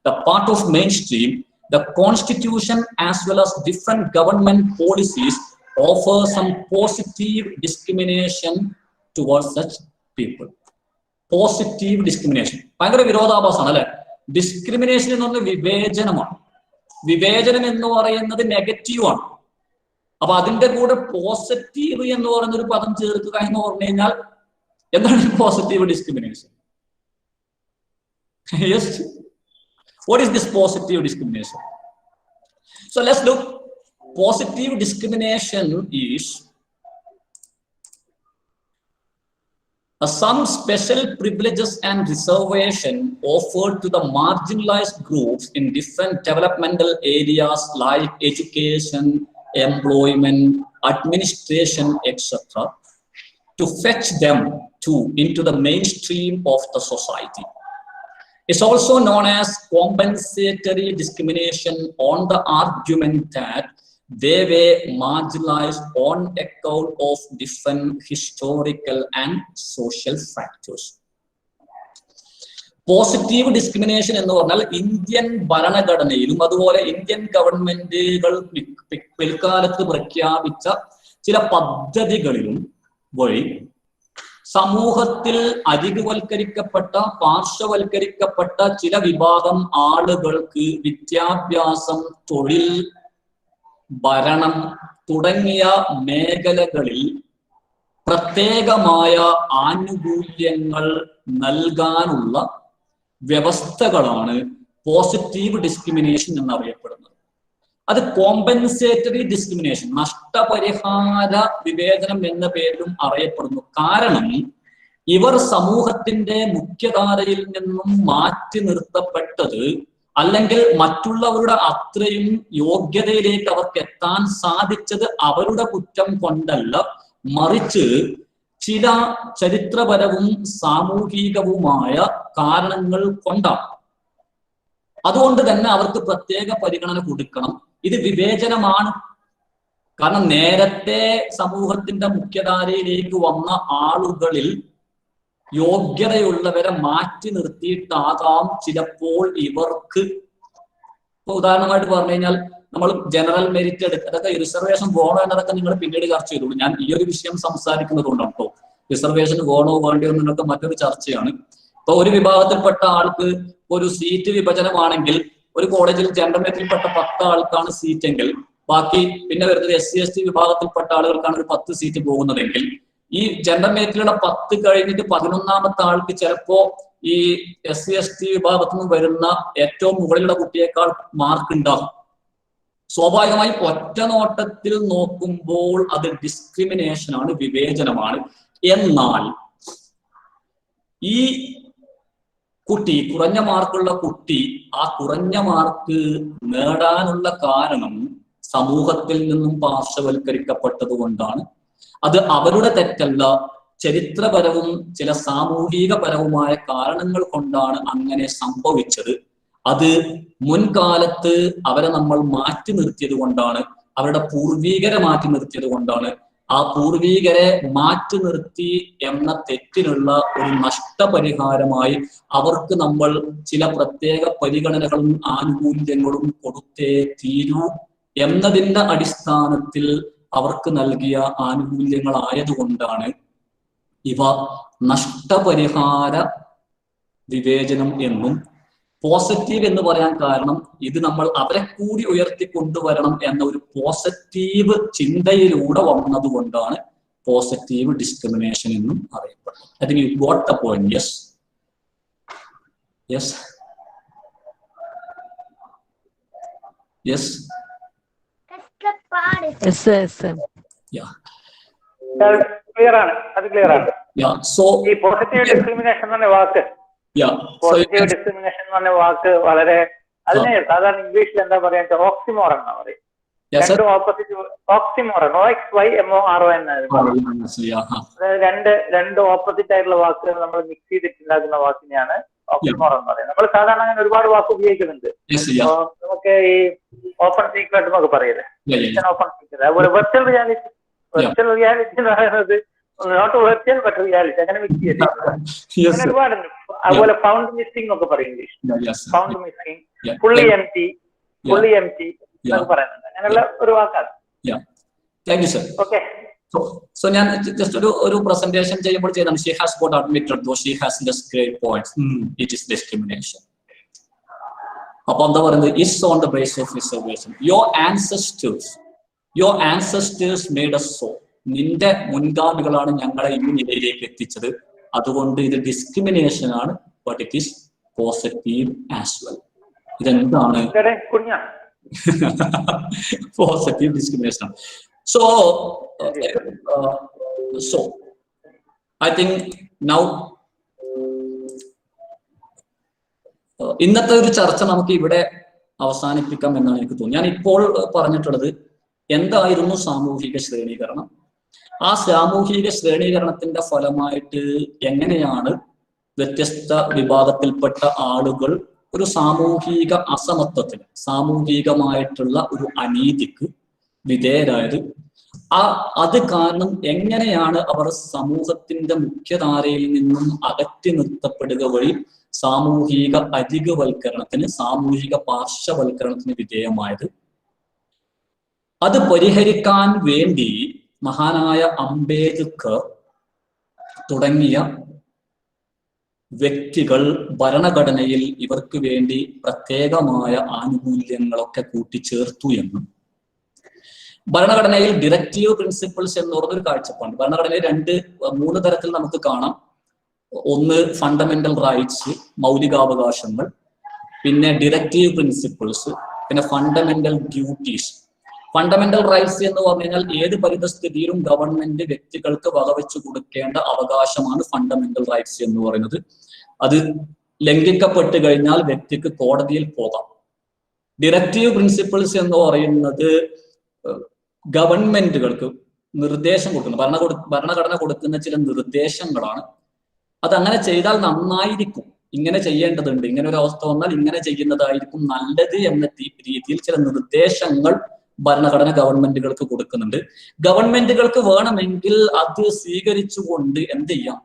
Speaker 1: the part of mainstream, the constitution as well as different government policies offer some positive discrimination towards such people. Positive discrimination. ഭയങ്കര വിരോധാഭാസമാണ് അല്ലെ? Discrimination എന്ന് പറഞ്ഞാൽ വിവേചനമാണ്. വിവേചനം എന്ന് പറയുന്നത് നെഗറ്റീവാണ്. അപ്പൊ അതിന്റെ കൂടെ പോസിറ്റീവ് എന്ന് പറയുന്ന ഒരു പദം ചേർക്കുക എന്ന് പറഞ്ഞു കഴിഞ്ഞാൽ എന്താണ് positive discrimination? Yes. What is this positive discrimination? So let's look. Positive discrimination is some special privileges and reservation offered to the marginalized groups in different developmental areas like education, employment, administration, etc., to fetch them into the mainstream of the society. It's also known as compensatory discrimination on the argument that they were marginalized on account of different historical and social factors. Positive discrimination എന്ന് പറഞ്ഞാൽ Indian ഭരണഘടനയിലും അതുപോലെ Indian ഗവൺമെന്റുകൾ പിൽക്കാലത്ത് പ്രഖ്യാപിച്ച ചില പദ്ധതികളിലും വഴി സമൂഹത്തിൽ അരികുവൽക്കരിക്കപ്പെട്ട, പാർശ്വവൽക്കരിക്കപ്പെട്ട ചില വിഭാഗം ആളുകൾക്ക് വിദ്യാഭ്യാസം, തൊഴിൽ, ഭരണം തുടങ്ങിയ മേഖലകളിൽ പ്രത്യേകമായ ആനുകൂല്യങ്ങൾ നൽകാനുള്ള വ്യവസ്ഥകളാണ് പോസിറ്റീവ് ഡിസ്ക്രിമിനേഷൻ എന്നറിയപ്പെടുന്നത്. അത് കോമ്പൻസേറ്ററി ഡിസ്ക്രിമിനേഷൻ, നഷ്ടപരിഹാര വിവേചനം എന്ന പേരിലും അറിയപ്പെടുന്നു. കാരണം ഇവർ സമൂഹത്തിന്റെ മുഖ്യധാരയിൽ നിന്നും മാറ്റി നിർത്തപ്പെട്ടത്, അല്ലെങ്കിൽ മറ്റുള്ളവരുടെ അത്രയും യോഗ്യതയിലേക്ക് അവർക്ക് എത്താൻ സാധിച്ചത് അവരുടെ കുറ്റം കൊണ്ടല്ല, മറിച്ച് ചില ചരിത്രപരവും സാമൂഹികവുമായ കാരണങ്ങൾ കൊണ്ടാണ്. അതുകൊണ്ട് തന്നെ അവർക്ക് പ്രത്യേക പരിഗണന കൊടുക്കണം. ഇത് വിവേചനമാണ്. കാരണം നേരത്തെ സമൂഹത്തിന്റെ മുഖ്യധാരയിലേക്ക് വന്ന ആളുകളിൽ യോഗ്യതയുള്ളവരെ മാറ്റി നിർത്തിയിട്ടാകാം ചിലപ്പോൾ ഇവർക്ക്. ഇപ്പൊ ഉദാഹരണമായിട്ട് പറഞ്ഞു കഴിഞ്ഞാൽ നമ്മൾ ജനറൽ മെരിറ്റ് എടുക്കുക, അതൊക്കെ റിസർവേഷൻ വേണോ എന്നതൊക്കെ നിങ്ങൾ പിന്നീട് ചർച്ച ചെയ്തോളൂ. ഞാൻ ഈ ഒരു വിഷയം സംസാരിക്കുന്നത് കൊണ്ടാണ് കേട്ടോ. റിസർവേഷൻ വേണോ വേണ്ടയോ എന്നൊക്കെ മറ്റൊരു ചർച്ചയാണ്. ഇപ്പൊ ഒരു വിഭാഗത്തിൽപ്പെട്ട ആൾക്ക് ഒരു സീറ്റ് വിഭജനമാണെങ്കിൽ ഒരു കോളേജിൽ ജനറൽ മെരിറ്റിൽപ്പെട്ട 10 ആൾക്കാണ് സീറ്റെങ്കിൽ ബാക്കി പിന്നെ വരുന്നത് SC/ST വിഭാഗത്തിൽപ്പെട്ട ആളുകൾക്കാണ് ഒരു 10 സീറ്റ് പോകുന്നതെങ്കിൽ ഈ ജനറൽ മെരിറ്റിലുള്ള 10 കഴിഞ്ഞിട്ട് 11ാമത്തെ ആൾക്ക് ചിലപ്പോ ഈ SC/ST വിഭാഗത്തിൽ നിന്ന് വരുന്ന ഏറ്റവും മുകളിലുള്ള കുട്ടിയേക്കാൾ മാർക്ക് ഉണ്ടാകും. സ്വാഭാവികമായും ഒറ്റ നോട്ടത്തിൽ നോക്കുമ്പോൾ അത് ഡിസ്ക്രിമിനേഷൻ ആണ്, വിവേചനമാണ്. എന്നാൽ ഈ കുട്ടി, കുറഞ്ഞ മാർക്കുള്ള കുട്ടി, ആ കുറഞ്ഞ മാർക്ക് നേടാനുള്ള കാരണം സമൂഹത്തിൽ നിന്നും പാർശ്വവൽക്കരിക്കപ്പെട്ടത് കൊണ്ടാണ്. അത് അവരുടെ തെറ്റല്ല, ചരിത്രപരവും ചില സാമൂഹികപരവുമായ കാരണങ്ങൾ കൊണ്ടാണ് അങ്ങനെ സംഭവിച്ചത്. അത് മുൻകാലത്ത് അവരെ നമ്മൾ മാറ്റി നിർത്തിയത് കൊണ്ടാണ്, അവരുടെ പൂർവീകരെ മാറ്റി നിർത്തിയത് കൊണ്ടാണ്. ആ പൂർവീകരെ മാറ്റി നിർത്തി എന്ന തെറ്റിനുള്ള ഒരു നഷ്ടപരിഹാരമായി അവർക്ക് നമ്മൾ ചില പ്രത്യേക പരിഗണനകളും ആനുകൂല്യങ്ങളും കൊടുത്തേ തീരൂ എന്നതിന്റെ അടിസ്ഥാനത്തിൽ അവർക്ക് നൽകിയ ആനുകൂല്യങ്ങളായതുകൊണ്ടാണ് ഇവ നഷ്ടപരിഹാര വിവേചനം എന്നും പോസിറ്റീവ് എന്ന് പറയാൻ കാരണം ഇത് നമ്മൾ അവരെ കൂടി ഉയർത്തിക്കൊണ്ടുവരണം എന്ന ഒരു പോസിറ്റീവ് ചിന്തയിലൂടെ വന്നതുകൊണ്ടാണ് പോസിറ്റീവ് ഡിസ്ക്രിമിനേഷൻ എന്നും അറിയപ്പെടുന്നത്. I think you got the point. Yes yes yes
Speaker 4: clear ആണ്, അത് ക്ലിയർ ആണ്.
Speaker 1: സോ
Speaker 4: ഈ പോസിറ്റീവ് ഡിസ്ക്രിമിനേഷൻ എന്ന വാക്ക്, പോസിറ്റീവ് ഡിസ്ക്രിമിനേഷൻ എന്ന് പറഞ്ഞ വാക്ക് വളരെ, അതിന് സാധാരണ ഇംഗ്ലീഷിൽ എന്താ പറയാ, ഓക്സിമോറൻ എന്നാ പറയും. രണ്ടും ഓപ്പോസിറ്റ്, ഓക്സിമോറൻ, OXYMORON അതായത് രണ്ട് ഓപ്പോസിറ്റ് ആയിട്ടുള്ള വാക്കുകൾ നമ്മൾ മിക്സ് ചെയ്തിട്ടുണ്ടാക്കുന്ന വാക്കിനെയാണ് ഓക്സിമോറൻ എന്ന് പറയുന്നത്. നമ്മൾ സാധാരണ അങ്ങനെ ഒരുപാട് വാക്ക് ഉപയോഗിക്കുന്നുണ്ട്. നമുക്ക് ഈ ഓപ്പൺ സീക്രട്ട് എന്നൊക്കെ പറയില്ലേ, ഓപ്പൺ സീക്രട്ട്. അതുപോലെ വെർച്വൽ റിയാലിറ്റി, വെർച്വൽ റിയാലിറ്റി എന്ന് പറയുന്നത് നോട്ട് വെർച്വൽ ബട്ട് റിയാലിറ്റി, അങ്ങനെ മിക്സ് ചെയ്തിട്ടുണ്ട് ഒരുപാടുണ്ട്. അതുപോലെ ഫൗണ്ട് മിസ്സിംഗ് എന്നൊക്കെ പറയും English, found missing, fully empty എന്നൊക്കെ പറയുന്നുണ്ട്. അങ്ങനെയുള്ള ഒരു വാക്കാണ്.
Speaker 1: Thank you sir.
Speaker 4: Okay.
Speaker 1: So ഞാൻ ജസ്റ്റ് ഒരു പ്രസന്റേഷൻ ചെയ്യുമ്പോൾ ചെയ്താണ്. She has got admitted though she has just great points, it is discrimination. അപ്പൊ എന്താ പറയുന്നത്, is on the base of reservation. Your ancestors made us so. നിന്റെ മുൻഗാമികളാണ് ഞങ്ങളെ ഈ നിലയിലേക്ക് എത്തിച്ചത്. അതുകൊണ്ട് ഇത് ഡിസ്ക്രിമിനേഷൻ ആണ്, but it is positive as well. ഇതെന്താണ് positive discrimination? So I think now ഇന്നത്തെ ഒരു ചർച്ച നമുക്ക് ഇവിടെ അവസാനിപ്പിക്കാം എന്നാണ് എനിക്ക് തോന്നുന്നത്. ഞാൻ ഇപ്പോൾ പറഞ്ഞിട്ടുള്ളത് എന്തായിരുന്നു സാമൂഹിക ശ്രേണീകരണം, ആ സാമൂഹിക ശ്രേണീകരണത്തിന്റെ ഫലമായിട്ട് എങ്ങനെയാണ് വ്യത്യസ്ത വിഭാഗത്തിൽപ്പെട്ട ആളുകൾ ഒരു സാമൂഹിക അസമത്വത്തിന്, സാമൂഹികമായിട്ടുള്ള ഒരു അനീതിക്ക് വിധേയരായത്. അത് കാരണം എങ്ങനെയാണ് അവർ സമൂഹത്തിന്റെ മുഖ്യധാരയിൽ നിന്നും അകറ്റി നിർത്തപ്പെടുക വഴി സാമൂഹിക അധികവൽക്കരണത്തിന്, സാമൂഹിക പാർശ്വവൽക്കരണത്തിന് വിധേയമായത്. അത് പരിഹരിക്കാൻ വേണ്ടി മഹാനായ അംബേദ്കർ തുടങ്ങിയ വ്യക്തികൾ ഭരണഘടനയിൽ ഇവർക്ക് വേണ്ടി പ്രത്യേകമായ ആനുകൂല്യങ്ങളൊക്കെ കൂട്ടിച്ചേർത്തു എന്നും, ഭരണഘടനയിൽ ഡിറക്റ്റീവ് പ്രിൻസിപ്പിൾസ് എന്ന് പറഞ്ഞൊരു കാഴ്ചപ്പാട് ഭരണഘടനയിൽ 3 തരത്തിൽ നമുക്ക് കാണാം. ഒന്ന് ഫണ്ടമെന്റൽ റൈറ്റ്സ്, മൗലികാവകാശങ്ങൾ, പിന്നെ ഡിറക്റ്റീവ് പ്രിൻസിപ്പിൾസ്, പിന്നെ ഫണ്ടമെന്റൽ ഡ്യൂട്ടീസ്. ഫണ്ടമെന്റൽ റൈറ്റ്സ് എന്ന് പറഞ്ഞു കഴിഞ്ഞാൽ ഏത് പരിതസ്ഥിതിയിലും ഗവൺമെന്റ് വ്യക്തികൾക്ക് വകവെച്ചു കൊടുക്കേണ്ട അവകാശമാണ് ഫണ്ടമെന്റൽ റൈറ്റ്സ് എന്ന് പറയുന്നത്. അത് ലംഘിക്കപ്പെട്ട് കഴിഞ്ഞാൽ വ്യക്തിക്ക് കോടതിയിൽ പോകാം. ഡിറക്റ്റീവ് പ്രിൻസിപ്പിൾസ് എന്ന് പറയുന്നത് ഗവൺമെന്റുകൾക്ക് നിർദ്ദേശം കൊടുക്കുന്നു, ഭരണഘടന കൊടുക്കുന്ന ചില നിർദ്ദേശങ്ങളാണ്. അതങ്ങനെ ചെയ്താൽ നന്നായിരിക്കും, ഇങ്ങനെ ചെയ്യേണ്ടതുണ്ട്, ഇങ്ങനെ ഒരു അവസ്ഥ വന്നാൽ ഇങ്ങനെ ചെയ്യുന്നതായിരിക്കും നല്ലത് എന്ന രീതിയിൽ ചില നിർദ്ദേശങ്ങൾ ഭരണഘടന ഗവൺമെന്റുകൾക്ക് കൊടുക്കുന്നുണ്ട്. ഗവൺമെന്റുകൾക്ക് വേണമെങ്കിൽ അത് സ്വീകരിച്ചുകൊണ്ട് എന്ത് ചെയ്യാം,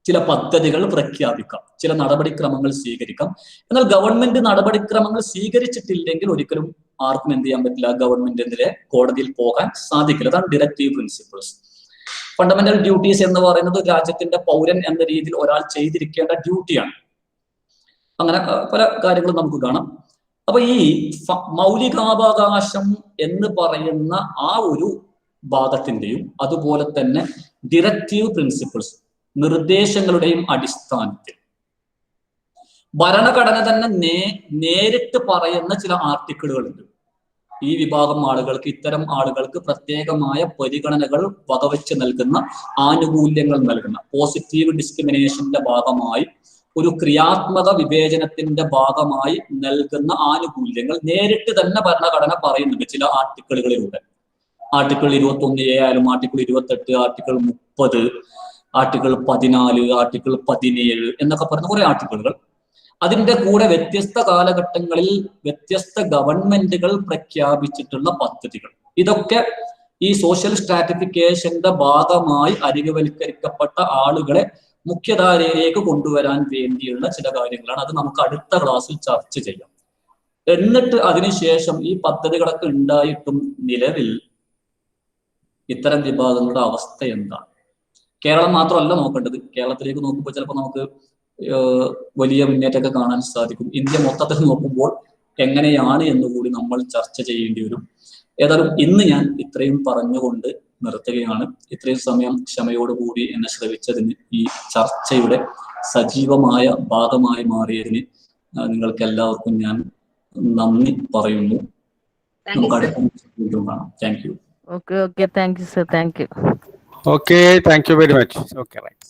Speaker 1: ചില പദ്ധതികൾ പ്രഖ്യാപിക്കാം, ചില നടപടിക്രമങ്ങൾ സ്വീകരിക്കാം. എന്നാൽ ഗവൺമെന്റ് നടപടിക്രമങ്ങൾ സ്വീകരിച്ചിട്ടില്ലെങ്കിൽ ഒരിക്കലും ആർക്കും എന്ത് ചെയ്യാൻ പറ്റില്ല, ഗവൺമെന്റിനെതിരെ കോടതിയിൽ പോകാൻ സാധിക്കില്ല. അതാണ് ഡിറക്റ്റീവ് പ്രിൻസിപ്പിൾസ്. ഫണ്ടമെന്റൽ ഡ്യൂട്ടീസ് എന്ന് പറയുന്നത് രാജ്യത്തിന്റെ പൗരൻ എന്ന രീതിയിൽ ഒരാൾ ചെയ്തിരിക്കേണ്ട ഡ്യൂട്ടിയാണ്. അങ്ങനെ പല കാര്യങ്ങളും നമുക്ക് കാണാം. അപ്പൊ ഈ മൗലികാവകാശം എന്ന് പറയുന്ന ആ ഒരു ഭാഗത്തിന്റെയും അതുപോലെ തന്നെ ഡിറക്റ്റീവ് പ്രിൻസിപ്പിൾസ്, നിർദ്ദേശങ്ങളുടെയും അടിസ്ഥാനത്തിൽ ഭരണഘടന തന്നെ നേരിട്ട് പറയുന്ന ചില ആർട്ടിക്കിളുകളുണ്ട്. ഈ വിഭാഗം ആളുകൾക്ക്, ഇത്തരം ആളുകൾക്ക് പ്രത്യേകമായ പരിഗണനകൾ വകവെച്ച് നൽകുന്ന, ആനുകൂല്യങ്ങൾ നൽകുന്ന, പോസിറ്റീവ് ഡിസ്ക്രിമിനേഷന്റെ ഭാഗമായി, ഒരു ക്രിയാത്മക വിവേചനത്തിന്റെ ഭാഗമായി നൽകുന്ന ആനുകൂല്യങ്ങൾ നേരിട്ട് തന്നെ ഭരണഘടന പറയുന്നുണ്ട് ചില ആർട്ടിക്കിളുകളിലൂടെ. ആർട്ടിക്കിൾ 21A ആയാലും ആർട്ടിക്കിൾ 28, ആർട്ടിക്കിൾ 30, ആർട്ടിക്കിൾ 14, ആർട്ടിക്കിൾ 17 എന്നൊക്കെ പറയുന്ന കുറെ ആർട്ടിക്കിളുകൾ. അതിന്റെ കൂടെ വ്യത്യസ്ത കാലഘട്ടങ്ങളിൽ വ്യത്യസ്ത ഗവൺമെന്റുകൾ പ്രഖ്യാപിച്ചിട്ടുള്ള പദ്ധതികൾ, ഇതൊക്കെ ഈ സോഷ്യൽ സ്ട്രാറ്റിഫിക്കേഷന്റെ ഭാഗമായി അരികുവൽക്കരിക്കപ്പെട്ട ആളുകളെ മുഖ്യധാരയിലേക്ക് കൊണ്ടുവരാൻ വേണ്ടിയുള്ള ചില കാര്യങ്ങളാണ്. അത് നമുക്ക് അടുത്ത ക്ലാസ്സിൽ ചർച്ച ചെയ്യാം. എന്നിട്ട് അതിനുശേഷം ഈ പദ്ധതികളൊക്കെ ഉണ്ടായിട്ടും നിലവിൽ ഇത്തരം വിഭാഗങ്ങളുടെ അവസ്ഥ എന്താണ്? കേരളം മാത്രമല്ല നോക്കേണ്ടത്. കേരളത്തിലേക്ക് നോക്കുമ്പോൾ ചിലപ്പോൾ നമുക്ക് വലിയ മുന്നേറ്റമൊക്കെ കാണാൻ സാധിക്കും. ഇന്ത്യ മൊത്തത്തിൽ നോക്കുമ്പോൾ എങ്ങനെയാണ് എന്നുകൂടി നമ്മൾ ചർച്ച ചെയ്യേണ്ടി വരും. ഏതായാലും ഇന്ന് ഞാൻ ഇത്രയും പറഞ്ഞുകൊണ്ട് നിർത്തുകയാണ്. ഇത്രയും സമയം ക്ഷമയോടുകൂടി എന്നെ ശ്രവിച്ചതിന്, ഈ ചർച്ചയുടെ സജീവമായ ഭാഗമായി മാറിയതിന് നിങ്ങൾക്ക് എല്ലാവർക്കും ഞാൻ നന്ദി പറയുന്നു. നമുക്ക് അടുത്ത വീണ്ടും കാണാം. Thank you.
Speaker 2: Okay, thank you, sir. Thank you.
Speaker 6: Okay, thank you very much. Okay, right.